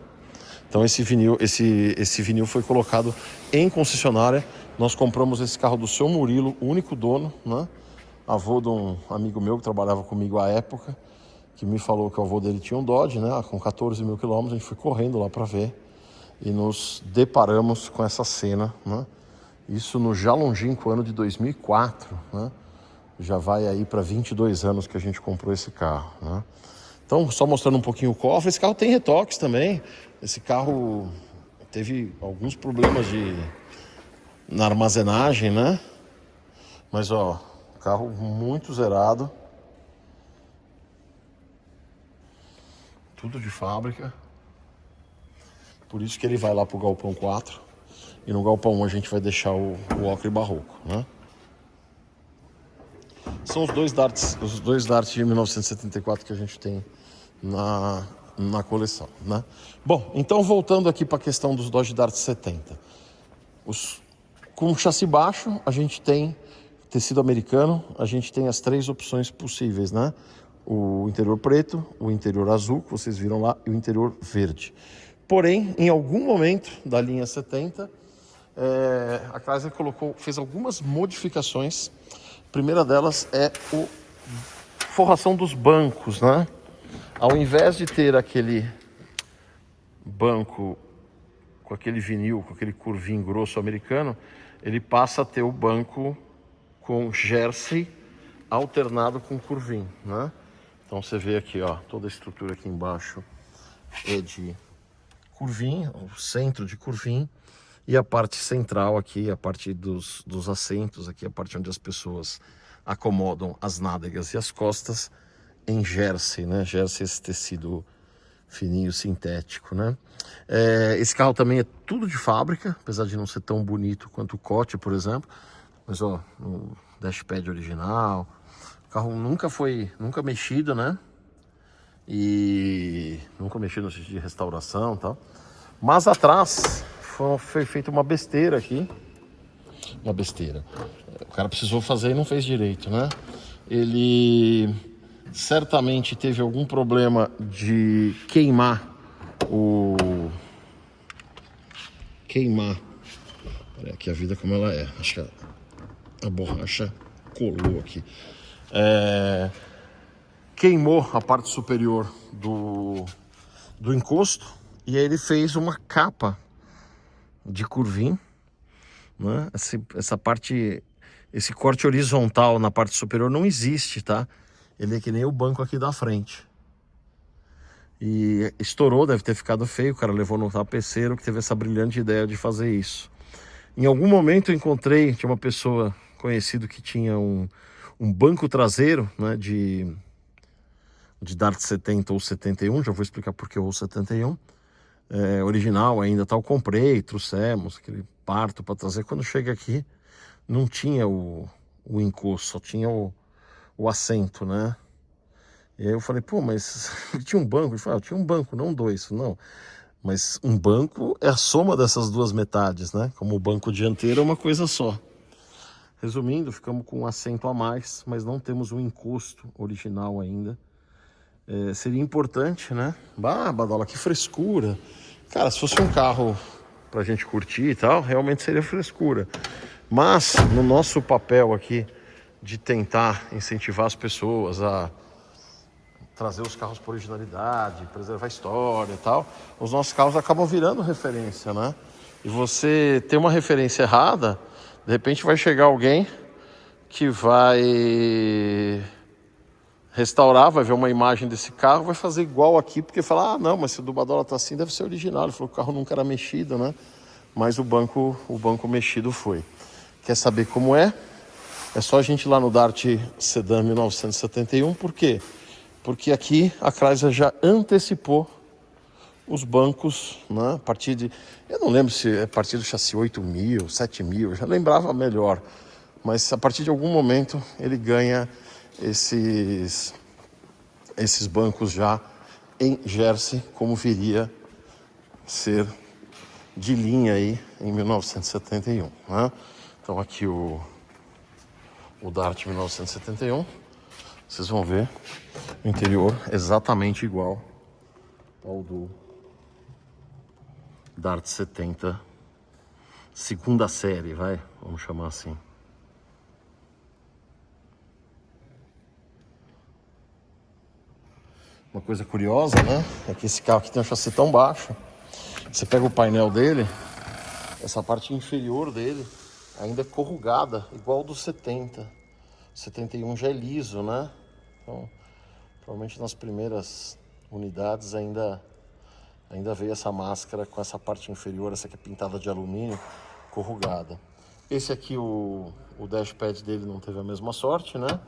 Então esse vinil foi colocado em concessionária. Nós compramos esse carro do seu Murilo, o único dono, né? Avô de um amigo meu que trabalhava comigo à época, que me falou que o avô dele tinha um Dodge, né? Com 14 mil quilômetros. A gente foi correndo lá para ver e nos deparamos com essa cena, né? Isso no já longínquo ano de 2004, né? Já vai aí para 22 anos que a gente comprou esse carro, né? Então, só mostrando um pouquinho o cofre. Esse carro tem retoques também. Esse carro teve alguns problemas na armazenagem, né? Mas, ó, carro muito zerado. Tudo de fábrica. Por isso que ele vai lá pro Galpão 4. E no Galpão 1 a gente vai deixar o ocre barroco, né? São os dois darts de 1974 que a gente tem na coleção, né? Bom, então voltando aqui para a questão dos Dodge Dart 70. Com chassi baixo, a gente tem tecido americano, a gente tem as 3 opções possíveis, né? O interior preto, o interior azul, que vocês viram lá, e o interior verde. Porém, em algum momento da linha 70, a Chrysler fez algumas modificações. A primeira delas é a forração dos bancos, né? Ao invés de ter aquele banco com aquele vinil, com aquele curvinho grosso americano, ele passa a ter o banco com jersey alternado com curvinho, né? Então você vê aqui, ó, toda a estrutura aqui embaixo é de curvinho, o centro de curvinho, e a parte central aqui, a parte dos assentos aqui, a parte onde as pessoas acomodam as nádegas e as costas, em jersey, né? Jersey, esse tecido fininho, sintético, né? Esse carro também é tudo de fábrica, apesar de não ser tão bonito quanto o Cote, por exemplo. Mas, ó, o dashpad original. O carro nunca mexido, né? E nunca mexido no sentido de restauração e tal. Mas atrás foi feita uma besteira aqui. Uma besteira. O cara precisou fazer e não fez direito, né? Ele certamente teve algum problema de queimar. Olha aqui a vida como ela é. Acho que a borracha colou aqui. Queimou a parte superior do encosto. E aí ele fez uma capa de curvinho, né? Essa parte, esse corte horizontal na parte superior não existe, tá? Ele é que nem o banco aqui da frente. E estourou, deve ter ficado feio. O cara levou no tapeceiro que teve essa brilhante ideia de fazer isso. Em algum momento eu encontrei, tinha uma pessoa conhecida que tinha um banco traseiro, né, de Dart 70 ou 71, já vou explicar por que o 71. Original ainda, tá? Eu comprei, trouxemos aquele parto para trazer. Quando chega aqui, não tinha o encosto, só tinha o assento, né? E aí eu falei, pô, mas tinha um banco? Ele falou, tinha um banco, não dois. Não, mas um banco é a soma dessas duas metades, né? Como o banco dianteiro é uma coisa só. Resumindo, ficamos com um assento a mais, mas não temos um encosto original ainda. Seria importante, né? Badola, que frescura. Cara, se fosse um carro pra gente curtir e tal, realmente seria frescura. Mas no nosso papel aqui de tentar incentivar as pessoas a trazer os carros por originalidade, preservar a história e tal, os nossos carros acabam virando referência, né? E você ter uma referência errada, de repente vai chegar alguém que vai restaurar, vai ver uma imagem desse carro, vai fazer igual aqui, porque fala, ah, não, mas se o do Badola tá assim, deve ser original. Ele falou que o carro nunca era mexido, né? Mas o banco mexido foi. Quer saber como é? É só a gente ir lá no Dart Sedan 1971, por quê? Porque aqui a Chrysler já antecipou os bancos, né? A partir de, eu não lembro se é a partir do chassi 8.000, 7.000, eu já lembrava melhor. Mas a partir de algum momento ele ganha esses bancos já em Jersey, como viria ser de linha aí em 1971, né? Então aqui o Dart 1971, vocês vão ver o interior exatamente igual ao do Dart 70 segunda série, vamos chamar assim. Uma coisa curiosa, né? É que esse carro aqui tem um chassi tão baixo. Você pega o painel dele, essa parte inferior dele ainda é corrugada, igual ao do 70. 71 já é liso, né? Então, provavelmente nas primeiras unidades ainda veio essa máscara com essa parte inferior, essa aqui é pintada de alumínio, corrugada. Esse aqui, o dashpad dele não teve a mesma sorte, né?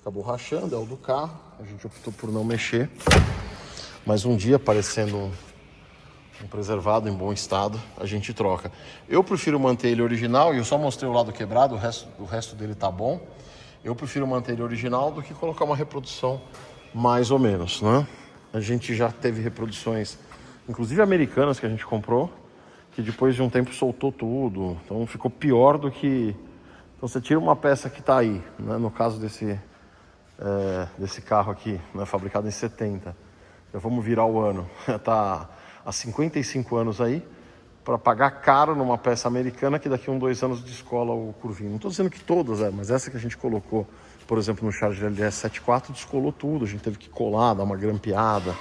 Acabou rachando, é o do carro, a gente optou por não mexer. Mas um dia, aparecendo um preservado em bom estado, a gente troca. Eu prefiro manter ele original, e eu só mostrei o lado quebrado, o resto dele tá bom. Eu prefiro manter ele original do que colocar uma reprodução mais ou menos, né? A gente já teve reproduções, inclusive americanas, que a gente comprou, que depois de um tempo soltou tudo, então ficou pior do que... Então você tira uma peça que tá aí, né? No caso desse carro aqui, né? Fabricado em 70, já vamos virar o ano, tá há 55 anos aí, para pagar caro numa peça americana que daqui a 2 anos descola o curvinho. Não estou dizendo que todas, mas essa que a gente colocou, por exemplo, no Charger LS 74, descolou tudo, a gente teve que colar, dar uma grampeada.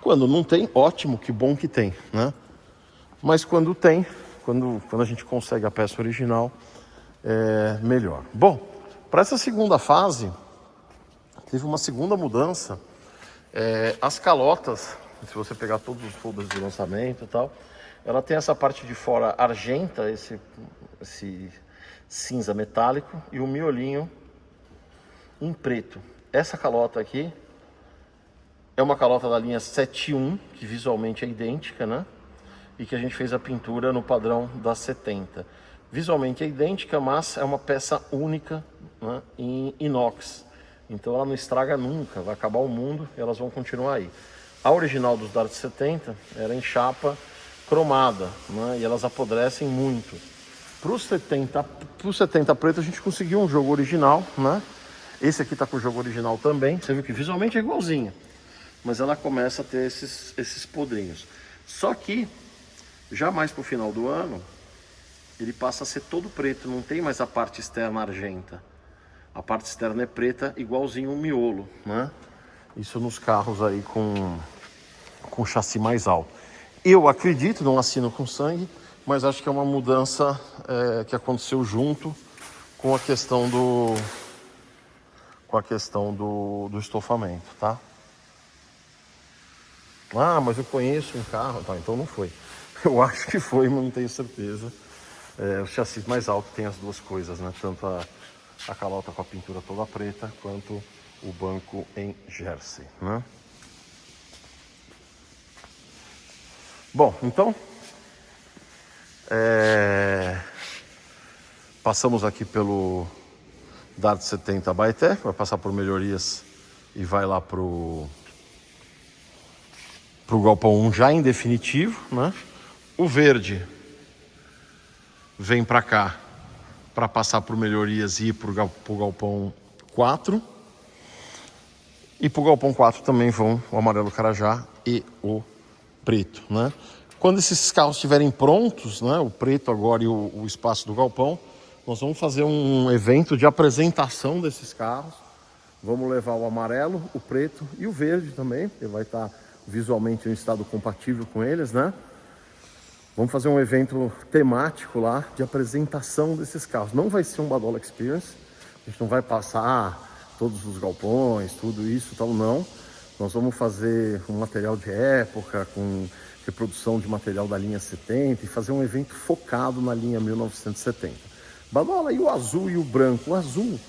Quando não tem, ótimo, que bom que tem, né? Mas quando tem, quando a gente consegue a peça original, é melhor. Bom, para essa segunda fase, teve uma segunda mudança. As calotas, se você pegar todos os folders de lançamento e tal, ela tem essa parte de fora argenta, esse cinza metálico, e o miolinho em preto. Essa calota aqui é uma calota da linha 71, que visualmente é idêntica, né? E que a gente fez a pintura no padrão da 70. Visualmente é idêntica, mas é uma peça única, né, em inox. Então ela não estraga nunca, vai acabar o mundo e elas vão continuar aí. A original dos Dart 70 era em chapa cromada, né, e elas apodrecem muito. Pro 70 preto a gente conseguiu um jogo original, né? Esse aqui tá com o jogo original também. Você viu que visualmente é igualzinha, mas ela começa a ter esses podrinhos. Só que já mais pro final do ano ele passa a ser todo preto, não tem mais a parte externa argenta. A parte externa é preta, igualzinho um miolo, né? Isso nos carros aí com chassi mais alto. Eu acredito, não assino com sangue, mas acho que é uma mudança que aconteceu junto com a questão do estofamento, tá? Ah, mas eu conheço um carro, tá, então não foi. Eu acho que foi, mas não tenho certeza. O chassi mais alto tem as duas coisas, né? Tanto a calota com a pintura toda preta, quanto o banco em Jersey, né? Bom, então passamos aqui pelo Dart 70 Baeté, vai passar por melhorias e vai lá pro Galpão 1 já em definitivo, né? O verde vem para cá para passar por melhorias e ir pro Galpão 4. E pro Galpão 4 também vão o amarelo Carajá e o preto, né? Quando esses carros estiverem prontos, né, o preto agora e o espaço do galpão, nós vamos fazer um evento de apresentação desses carros Vamos levar o amarelo, o preto e o verde também, porque vai estar visualmente em um estado compatível com eles, né? Vamos fazer um evento temático lá de apresentação desses carros. Não vai ser um Badola Experience, a gente não vai passar todos os galpões, tudo isso, tal, não. Nós vamos fazer um material de época, com reprodução de material da linha 70 e fazer um evento focado na linha 1970. Badola, e o azul e o branco? O azul,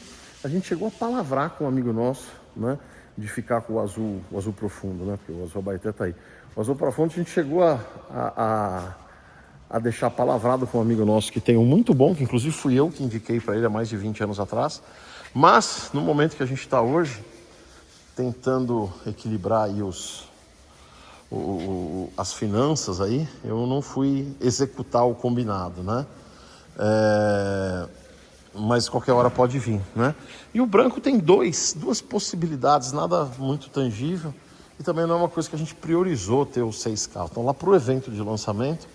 a gente chegou a palavrar com um amigo nosso, né? De ficar com o azul profundo, né? Porque o azul Abaeté tá aí. O azul profundo a gente chegou a deixar palavrado com um amigo nosso que tem um muito bom, que inclusive fui eu que indiquei para ele há mais de 20 anos atrás. Mas, no momento que a gente está hoje, tentando equilibrar aí as finanças aí, eu não fui executar o combinado, né? Mas qualquer hora pode vir, né? E o branco tem duas possibilidades, nada muito tangível, e também não é uma coisa que a gente priorizou ter os 6 carros. Então lá para o evento de lançamento,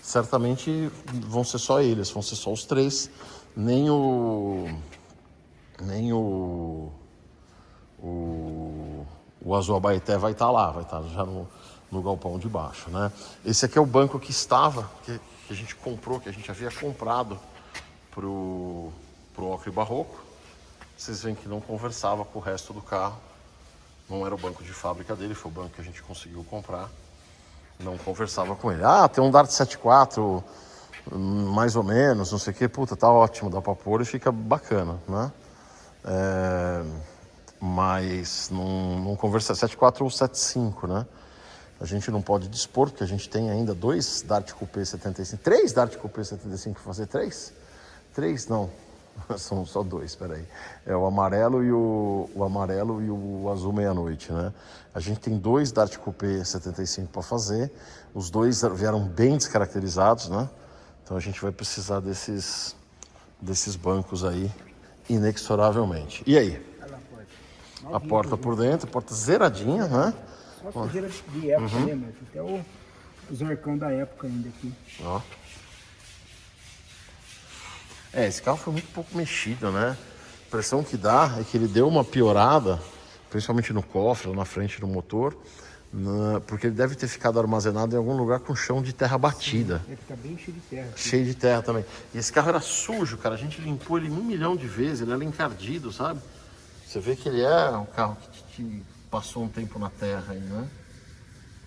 certamente vão ser só eles, vão ser só os 3, nem o azul Abaeté vai estar lá, vai estar já no galpão de baixo, né? Esse aqui é o banco que estava, que a gente comprou, que a gente havia comprado pro Ocre Barroco. Vocês veem que não conversava com o resto do carro, não era o banco de fábrica dele, foi o banco que a gente conseguiu comprar. Não conversava com ele. Ah, tem um Dart 74, mais ou menos, não sei o que. Puta, tá ótimo, dá pra pôr e fica bacana, né? Mas não conversa 74 ou 75, né? A gente não pode dispor, porque a gente tem ainda 2 Dart Coupé 75. 3 Dart Coupé 75 para fazer 3? 3 não. São só 2, peraí. É o amarelo e o azul meia-noite, né? A gente tem 2 Dart Coupé 75 para fazer. Os 2 vieram bem descaracterizados, né? Então a gente vai precisar desses bancos aí, inexoravelmente. E aí? A porta por dentro, porta zeradinha, né? Só sujeira de época, né, mas até os arcão da época ainda aqui. Ó. Esse carro foi muito pouco mexido, né? A impressão que dá é que ele deu uma piorada, principalmente no cofre, na frente do motor, porque ele deve ter ficado armazenado em algum lugar com chão de terra batida. Deve ficar bem cheio de terra. Cheio de terra também. E esse carro era sujo, cara. A gente limpou ele 1 milhão de vezes, ele era encardido, sabe? Você vê que ele é um carro que passou um tempo na terra aí, né?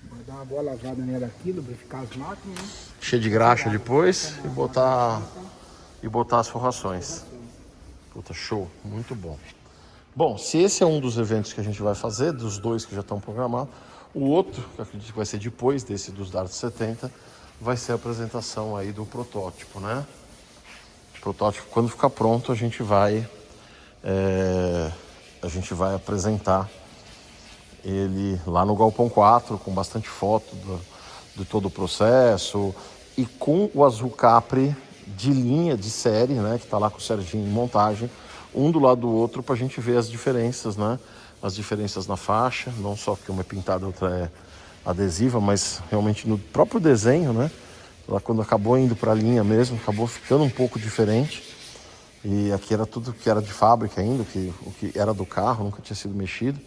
Vai dar uma boa lavada nela aqui, lubrificar as máquinas, né? Cheio de graxa depois e botar as forrações. Puta, show, muito bom. Bom, se esse é um dos eventos que a gente vai fazer, dos 2 que já estão programados, o outro, que eu acredito que vai ser depois desse dos Dart 70, vai ser a apresentação aí do protótipo, né? O protótipo, quando ficar pronto, a gente vai apresentar ele lá no Galpão 4, com bastante foto de todo o processo e com o azul Capri de linha, de série, né, que está lá com o Serginho em montagem, um do lado do outro, para a gente ver as diferenças, né, as diferenças na faixa, não só que uma é pintada e outra é adesiva, mas realmente no próprio desenho, né, lá quando acabou indo para a linha mesmo, acabou ficando um pouco diferente. E aqui era tudo que era de fábrica ainda, o que era do carro, nunca tinha sido mexido.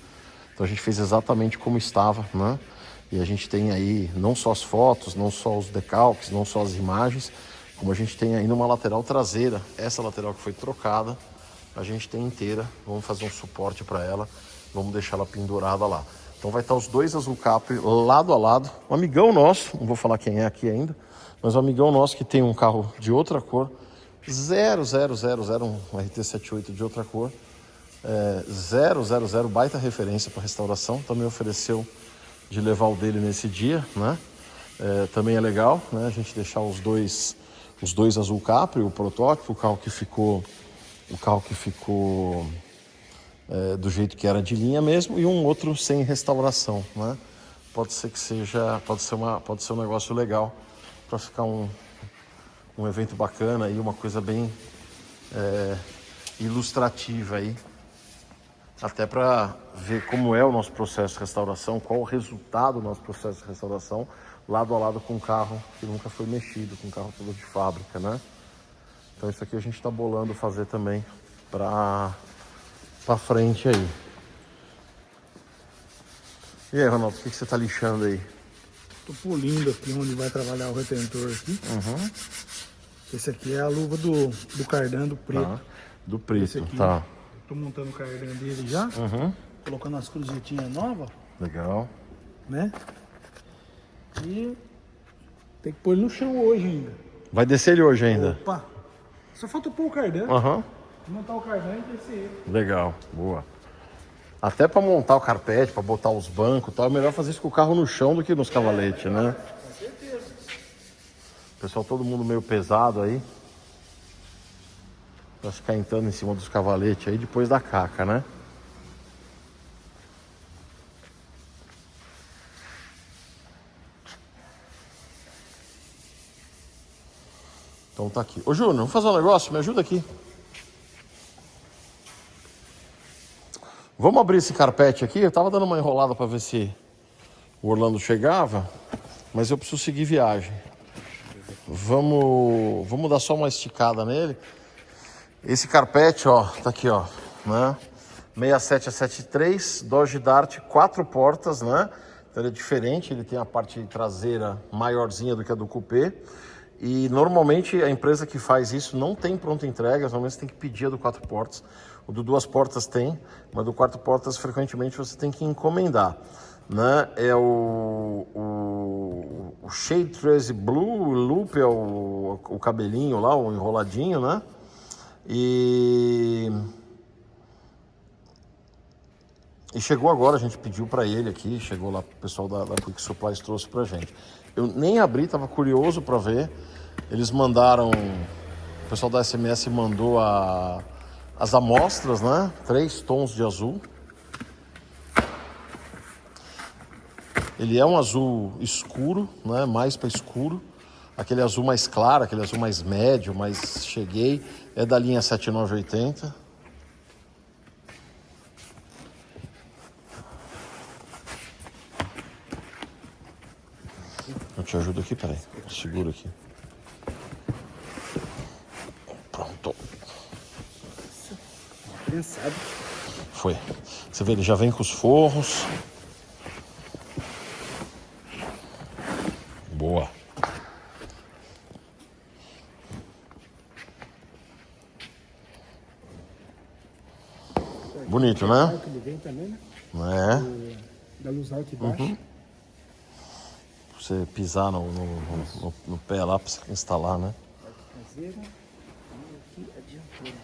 Então a gente fez exatamente como estava, né? E a gente tem aí não só as fotos, não só os decalques, não só as imagens, como a gente tem ainda uma lateral traseira. Essa lateral que foi trocada, a gente tem inteira. Vamos fazer um suporte para ela, vamos deixar ela pendurada lá. Então vai estar os 2 azul Capri lado a lado. Um amigão nosso, não vou falar quem é aqui ainda, mas um amigão nosso que tem um carro de outra cor, 0000, um RT78 de outra cor, 000, baita referência para restauração, também ofereceu de levar o dele nesse dia, né? Também é legal, né? A gente deixar os dois azul Capri, o protótipo, o carro que ficou do jeito que era de linha mesmo, e um outro sem restauração, né? Pode ser um negócio legal para ficar um evento bacana e uma coisa bem ilustrativa aí, até para ver como é o nosso processo de restauração, qual o resultado do nosso processo de restauração, lado a lado com um carro que nunca foi mexido, com um carro todo de fábrica, né? Então isso aqui a gente está bolando fazer também para pra frente aí. E aí, Ronaldo, o que você tá lixando aí? Tô polindo aqui onde vai trabalhar o retentor aqui. Esse aqui é a luva do cardan do preto. Tá. Do Esse preto, aqui, tá. tô montando o cardan dele já. Colocando as cruzetinhas novas, Legal. né? E tem que pôr ele no chão hoje ainda. Vai descer ele hoje ainda? Opa! Só falta pôr o cardan. Aham. Montar o cardan e descer ele. Legal, boa. Até pra montar o carpete, pra botar os bancos e tal, é melhor fazer isso com o carro no chão do que nos cavaletes, né? Com certeza. Pessoal, todo mundo meio pesado aí. Pra ficar entrando em cima dos cavaletes aí depois da caca, né? Então tá aqui. Ô Júnior, vamos fazer um negócio? Me ajuda aqui. Vamos abrir esse carpete aqui. Eu tava dando uma enrolada pra ver se o Orlando chegava, mas eu preciso seguir viagem. Vamos dar só uma esticada nele. Esse carpete, ó, tá aqui, ó, né? 67 a 73, Dodge Dart, 4 portas, né? Então ele é diferente, ele tem a parte traseira maiorzinha do que a do Coupé. E normalmente a empresa que faz isso não tem pronta entrega, normalmente você tem que pedir a do 4 portas. O do 2 portas tem, mas do 4 portas frequentemente você tem que encomendar, né? É o Shade 13 Blue, o Loop é o cabelinho lá, o enroladinho, né? E chegou agora, a gente pediu para ele aqui, chegou lá, o pessoal da Quick Supplies trouxe pra gente. Eu nem abri, tava curioso para ver. Eles mandaram, o pessoal da SMS mandou as amostras, né? 3 tons de azul. Ele é um azul escuro, né? Mais para escuro. Aquele azul mais claro, aquele azul mais médio, mais cheguei, é da linha 7980. Eu te ajudo aqui, peraí. Segura aqui. Pronto. Pensado. Foi. Você vê, ele já vem com os forros. Boa. Bonito, né? Que ele vem também, né? É. Da luz alta e baixa. Pra você pisar no pé lá pra você instalar, né? Traseira e aqui a dianteira.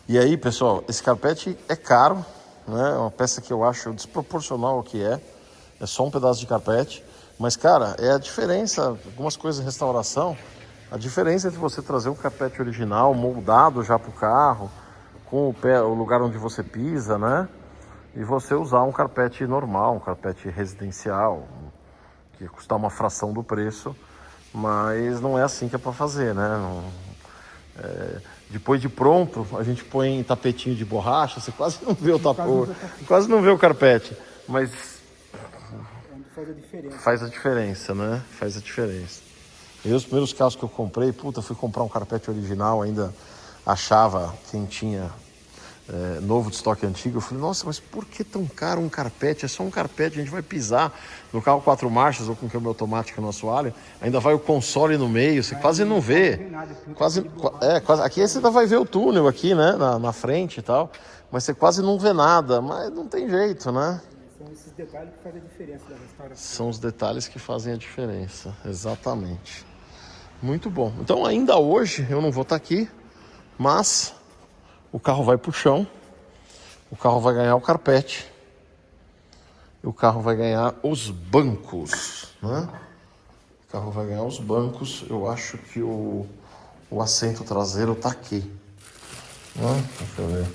E aí, pessoal, esse carpete é caro, né? É uma peça que eu acho desproporcional ao que é. É só um pedaço de carpete. Mas, cara, é a diferença, algumas coisas em restauração, a diferença entre você trazer um carpete original, moldado já pro carro, com o pé, o lugar onde você pisa, né? E você usar um carpete normal, um carpete residencial, que ia custar uma fração do preço, mas não é assim que é para fazer, né? Depois de pronto, a gente põe tapetinho de borracha, você quase não vê quase não vê o carpete, mas Onde faz a diferença. faz a diferença, né? Faz a diferença. E os primeiros carros que eu comprei, fui comprar um carpete original, ainda achava quem tinha novo de estoque antigo. Eu falei, nossa, mas por que tão caro um carpete? É só um carpete, a gente vai pisar no carro 4 marchas ou com câmbio automático no assoalho, ainda vai o console no meio, você quase não vê. Quase, aqui você ainda vai ver o túnel aqui, né, na frente e tal, mas você quase não vê nada, mas não tem jeito, né? São esses detalhes que fazem a diferença da restauração. São os detalhes que fazem a diferença, exatamente. Muito bom. Então ainda hoje eu não vou estar aqui, mas o carro vai pro chão, o carro vai ganhar o carpete, e o carro vai ganhar os bancos, né? O carro vai ganhar os bancos. Eu acho que o assento traseiro tá aqui, né? Deixa eu ver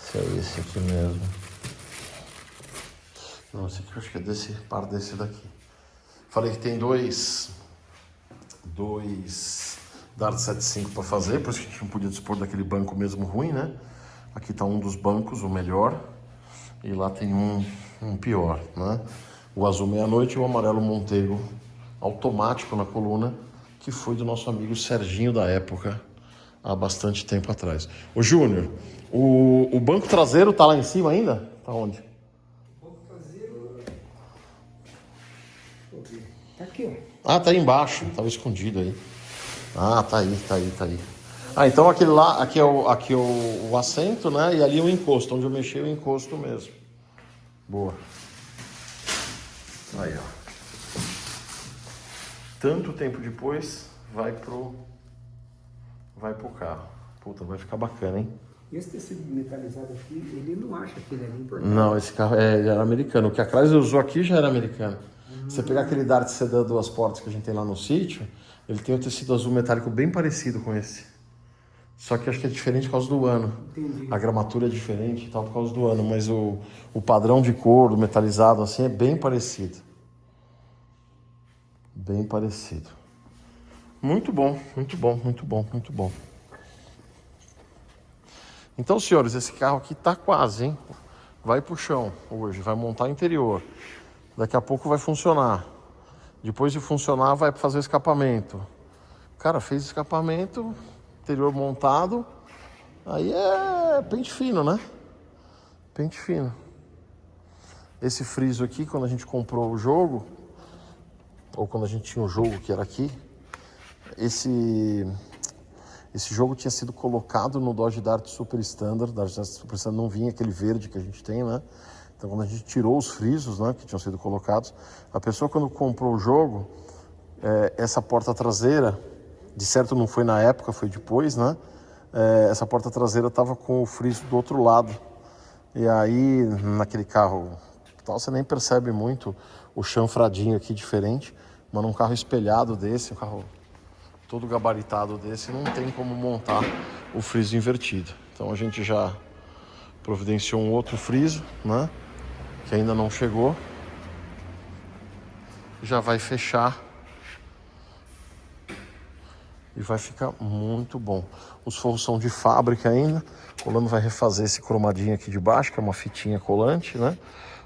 se é esse aqui mesmo. Não, esse aqui eu acho que é desse par desse daqui. Falei que tem dois Dart 75 para fazer, por isso que a gente não podia dispor daquele banco mesmo ruim, né? Aqui tá um dos bancos, o melhor, e lá tem um pior, né? O azul meia-noite e o amarelo Montego automático na coluna, que foi do nosso amigo Serginho da época, há bastante tempo atrás. Ô Júnior, o banco traseiro tá lá em cima ainda? Tá onde? O banco traseiro. Deixa eu ver. Tá aqui, ó. Ah, tá aí embaixo. Tava escondido aí. Ah, tá aí. Ah, então aquele lá, aqui é o assento, né? E ali o encosto, onde eu mexi o encosto mesmo. Boa. Aí, ó. Tanto tempo depois, vai pro carro. Puta, vai ficar bacana, hein? Esse tecido metalizado aqui, ele não acha que ele é importado. Não, esse carro era americano. O que a Chrysler usou aqui já era americano. Você pegar aquele Dart Sedan 2 portas que a gente tem lá no sítio, ele tem um tecido azul metálico bem parecido com esse. Só que acho que é diferente por causa do ano. Entendi. A gramatura é diferente e tal por causa do ano, mas o padrão de cor, do metalizado assim, é bem parecido. Bem parecido. Muito bom. Então, senhores, esse carro aqui tá quase, hein? Vai pro chão hoje, vai montar interior. Daqui a pouco vai funcionar. Depois de funcionar, vai fazer o escapamento. Cara, fez escapamento, interior montado. Aí é pente fino, né? Pente fino. Esse friso aqui, quando a gente comprou o jogo, ou quando a gente tinha o jogo que era aqui, esse jogo tinha sido colocado no Dodge Dart Super Standard. Dodge Dart Super Standard não vinha aquele verde que a gente tem, né? Então, quando a gente tirou os frisos, né, que tinham sido colocados, a pessoa, quando comprou o jogo, essa porta traseira, de certo não foi na época, foi depois, né? Essa porta traseira estava com o friso do outro lado. E aí, naquele carro, tal, você nem percebe muito o chanfradinho aqui diferente, mas num carro espelhado desse, um carro todo gabaritado desse, não tem como montar o friso invertido. Então, a gente já providenciou um outro friso, né? Que ainda não chegou. Já vai fechar. E vai ficar muito bom. Os forros são de fábrica ainda. O Lando vai refazer esse cromadinho aqui de baixo, que é uma fitinha colante, né?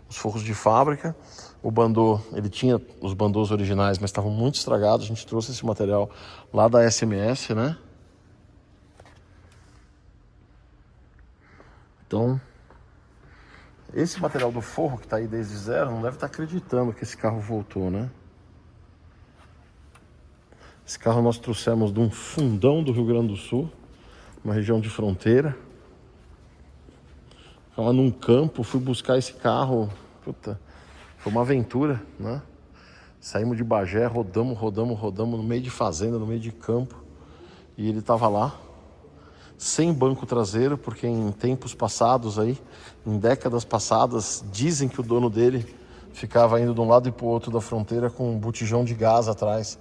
Os forros de fábrica. O bandô, ele tinha os bandôs originais, mas estavam muito estragados. A gente trouxe esse material lá da SMS, né? Então, esse material do forro que tá aí desde zero, não deve estar acreditando que esse carro voltou, né? Esse carro nós trouxemos de um fundão do Rio Grande do Sul, uma região de fronteira. Lá num campo, fui buscar esse carro, puta, foi uma aventura, né? Saímos de Bagé, rodamos no meio de fazenda, no meio de campo, e ele tava lá, sem banco traseiro, porque em tempos passados aí, em décadas passadas, dizem que o dono dele ficava indo de um lado e pro outro da fronteira com um botijão de gás atrás.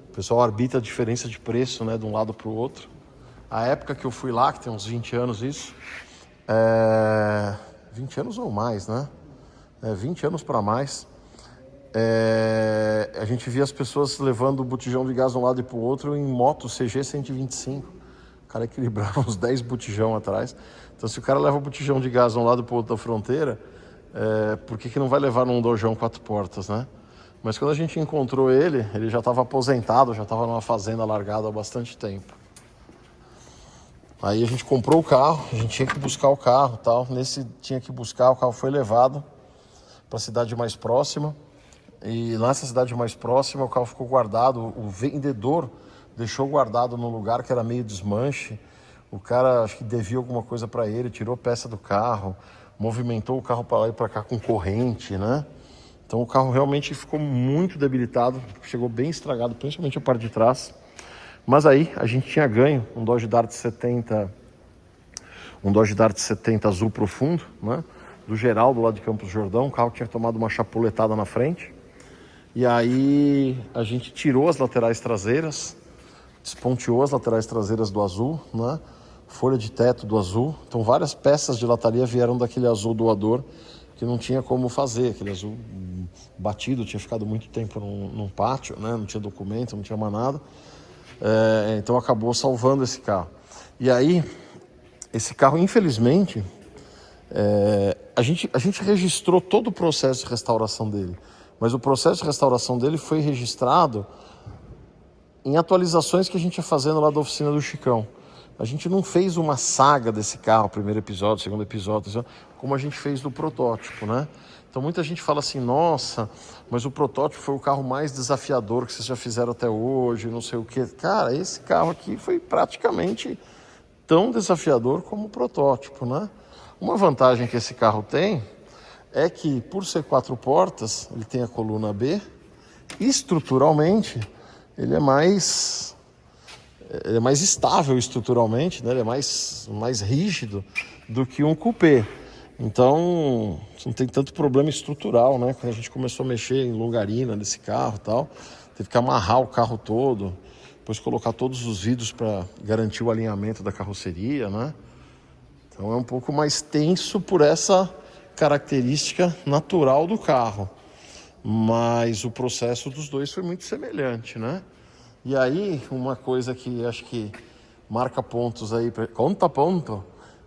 O pessoal arbitra a diferença de preço, né, de um lado pro outro. A época que eu fui lá, que tem uns 20 anos isso, 20 anos ou mais, né? 20 anos para mais. A gente via as pessoas levando o botijão de gás de um lado e pro outro em moto CG 125. O cara equilibrava uns 10 botijão atrás. Então, se o cara leva o botijão de gás de um lado pro outro da fronteira, por que não vai levar num dojão 4 portas, né? Mas quando a gente encontrou ele já estava aposentado, já estava numa fazenda largada há bastante tempo. Aí a gente comprou o carro, a gente tinha que buscar o carro e tal. Nesse tinha que buscar, o carro foi levado para a cidade mais próxima. E nessa cidade mais próxima o carro ficou guardado, o vendedor deixou guardado num lugar que era meio desmanche. O cara acho que devia alguma coisa para ele, tirou peça do carro, movimentou o carro para lá e para cá com corrente, né? Então o carro realmente ficou muito debilitado, chegou bem estragado, principalmente a parte de trás. Mas aí a gente tinha ganho um Dodge Dart 70 azul profundo, né? Do Geraldo lá de Campos do Jordão. O carro tinha tomado uma chapuletada na frente. E aí a gente tirou as laterais traseiras, desponteou as laterais traseiras do azul, né? Folha de teto do azul. Então várias peças de lataria vieram daquele azul doador que não tinha como fazer, aquele azul batido, tinha ficado muito tempo num pátio, né? Não tinha documento, não tinha mais nada. Então acabou salvando esse carro. E aí, esse carro, infelizmente, a gente registrou todo o processo de restauração dele, mas o processo de restauração dele foi registrado em atualizações que a gente ia fazendo lá da oficina do Chicão. A gente não fez uma saga desse carro, primeiro episódio, segundo episódio, como a gente fez do protótipo, né? Então muita gente fala assim, nossa, mas o protótipo foi o carro mais desafiador que vocês já fizeram até hoje, não sei o quê. Cara, esse carro aqui foi praticamente tão desafiador como o protótipo, né? Uma vantagem que esse carro tem é que, por ser 4 portas, ele tem a coluna B, estruturalmente, ele é mais estável estruturalmente, né? Ele é mais rígido do que um coupé. Então, não tem tanto problema estrutural, né? Quando a gente começou a mexer em longarina nesse carro e tal, teve que amarrar o carro todo, depois colocar todos os vidros para garantir o alinhamento da carroceria, né? Então é um pouco mais tenso por essa característica natural do carro. Mas o processo dos dois foi muito semelhante, né? E aí, uma coisa que acho que marca pontos aí,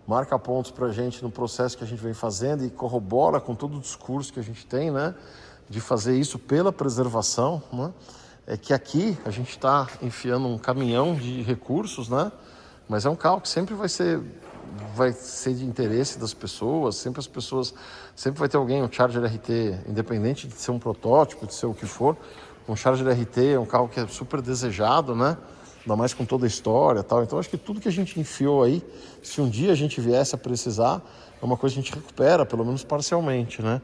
marca pontos pra gente no processo que a gente vem fazendo e corrobora com todo o discurso que a gente tem, né? De fazer isso pela preservação, né? É que aqui a gente está enfiando um caminhão de recursos, né? Mas é um carro que sempre vai ser de interesse das pessoas, sempre vai ter alguém, um Charger RT, independente de ser um protótipo, de ser o que for, um Charger RT é um carro que é super desejado, né? Ainda mais com toda a história e tal. Então acho que tudo que a gente enfiou aí, se um dia a gente viesse a precisar, é uma coisa que a gente recupera, pelo menos parcialmente, né?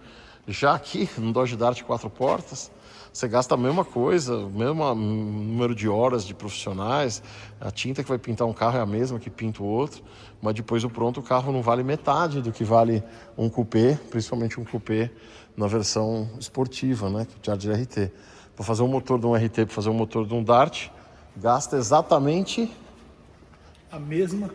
Já aqui, no Dodge Dart 4 portas, você gasta a mesma coisa, o mesmo número de horas de profissionais, a tinta que vai pintar um carro é a mesma que pinta o outro, mas depois do pronto o carro não vale metade do que vale um coupé, principalmente um coupé na versão esportiva, né, que é o Charger RT. Para fazer um motor de um RT, para fazer um motor de um Dart, gasta exatamente a mesma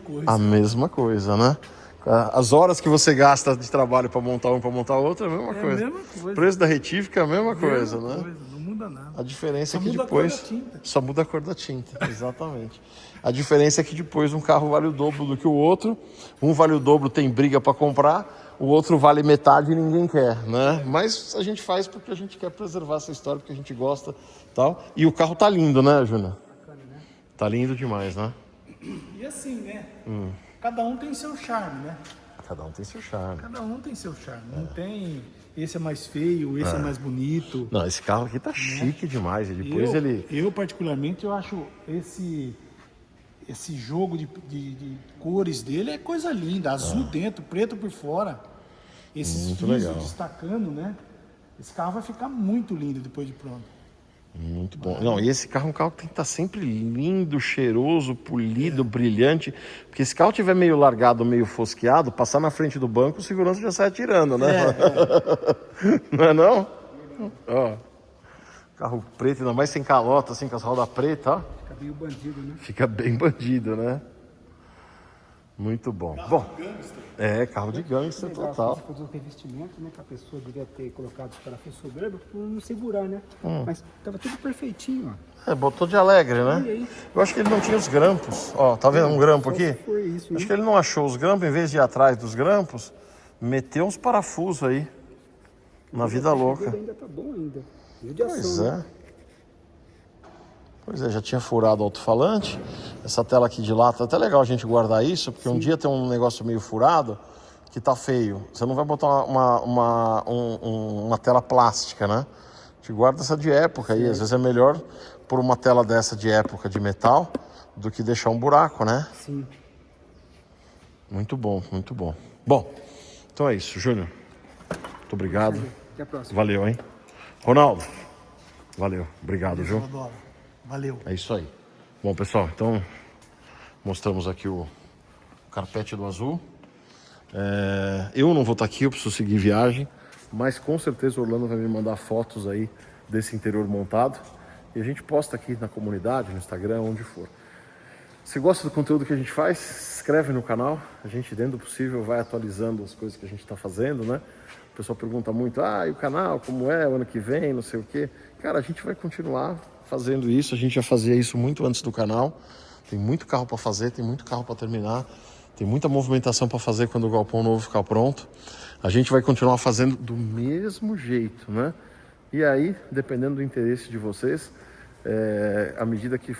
coisa, né? As horas que você gasta de trabalho para montar um para montar outro é a mesma coisa. A mesma coisa. O preço da retífica é a mesma coisa, né? Não muda nada. A diferença é que muda depois a cor da tinta. só muda a cor da tinta, exatamente. A diferença é que depois um carro vale o dobro do que o outro, um vale o dobro, tem briga para comprar, o outro vale metade e ninguém quer, né? Mas a gente faz porque a gente quer preservar essa história, porque a gente gosta, tal. E o carro tá lindo, né, Júnior? Bacana, né? Tá lindo demais, né? E assim, né? Cada um tem seu charme, né? Cada um tem seu charme. Cada um tem seu charme. Não tem esse é mais feio, esse é mais bonito. Não, esse carro aqui tá chique demais. E depois Eu particularmente, eu acho esse jogo de cores dele é coisa linda. Azul dentro, preto por fora. Esses Muito frisos legal. destacando, né? Esse carro vai ficar muito lindo depois de pronto. Muito bom. Não, e esse carro é um carro que tem que estar sempre lindo, cheiroso, polido, brilhante. Porque se o carro estiver meio largado, meio fosqueado, passar na frente do banco, o segurança já sai atirando, né? Não é não? Ó, carro preto, ainda mais sem calota, assim, com as rodas pretas, ó. Fica meio bandido, né? Fica bem bandido, né? Muito bom. Bom, carro de gangster Legal, total. se fazer um revestimento, né? Que a pessoa devia ter colocado os parafusos soberbos para não segurar, né? Mas tava tudo perfeitinho, ó. Botou de alegre, E né? aí? Eu acho que ele não tinha os grampos. Ó, tá vendo um grampo Só aqui? se foi isso, Acho né? que ele não achou os grampos, em vez de ir atrás dos grampos, meteu uns parafusos aí. Na vida louca. Ainda tá bom ainda. Judiação, Pois né? é. Pois é, já tinha furado o alto-falante. Essa tela aqui de lá, tá até legal a gente guardar isso, porque um dia tem um negócio meio furado que tá feio. Você não vai botar uma tela plástica, né? A gente guarda essa de época aí. Às vezes é melhor por uma tela dessa de época de metal do que deixar um buraco, né? Sim. Muito bom, muito bom. Bom, então é isso, Júnior. Muito obrigado. Até a próxima. Valeu, hein? Ronaldo, valeu. Obrigado, viu? Valeu. É isso aí. Bom, pessoal, então mostramos aqui o carpete do azul. Eu não vou estar aqui, eu preciso seguir viagem, mas com certeza o Orlando vai me mandar fotos aí desse interior montado e a gente posta aqui na comunidade, no Instagram, onde for. Se gosta do conteúdo que a gente faz, se inscreve no canal. A gente, dentro do possível, vai atualizando as coisas que a gente está fazendo, né? O pessoal pergunta muito, e o canal, como é, o ano que vem, não sei o quê. Cara, a gente vai continuar fazendo isso. A gente já fazia isso muito antes do canal. Tem muito carro para fazer, tem muito carro para terminar. Tem muita movimentação para fazer quando o galpão novo ficar pronto. A gente vai continuar fazendo do mesmo jeito, né? E aí, dependendo do interesse de vocês, à medida que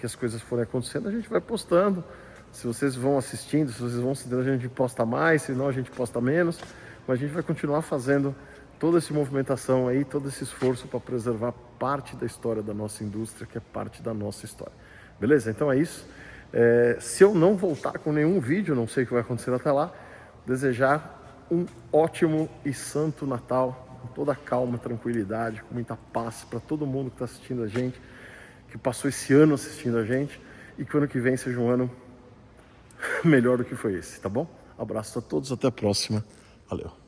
as coisas forem acontecendo, a gente vai postando Se vocês vão assistindo, se vocês vão assistindo, a gente posta mais, senão a gente posta menos. Mas a gente vai continuar fazendo toda essa movimentação aí, todo esse esforço para preservar parte da história da nossa indústria, que é parte da nossa história. Beleza? Então é isso. Se eu não voltar com nenhum vídeo, não sei o que vai acontecer até lá, desejar um ótimo e santo Natal, com toda a calma, tranquilidade, com muita paz para todo mundo que está assistindo a gente, que passou esse ano assistindo a gente, e que o ano que vem seja um ano melhor do que foi esse, tá bom? Abraço a todos, até a próxima. Valeu.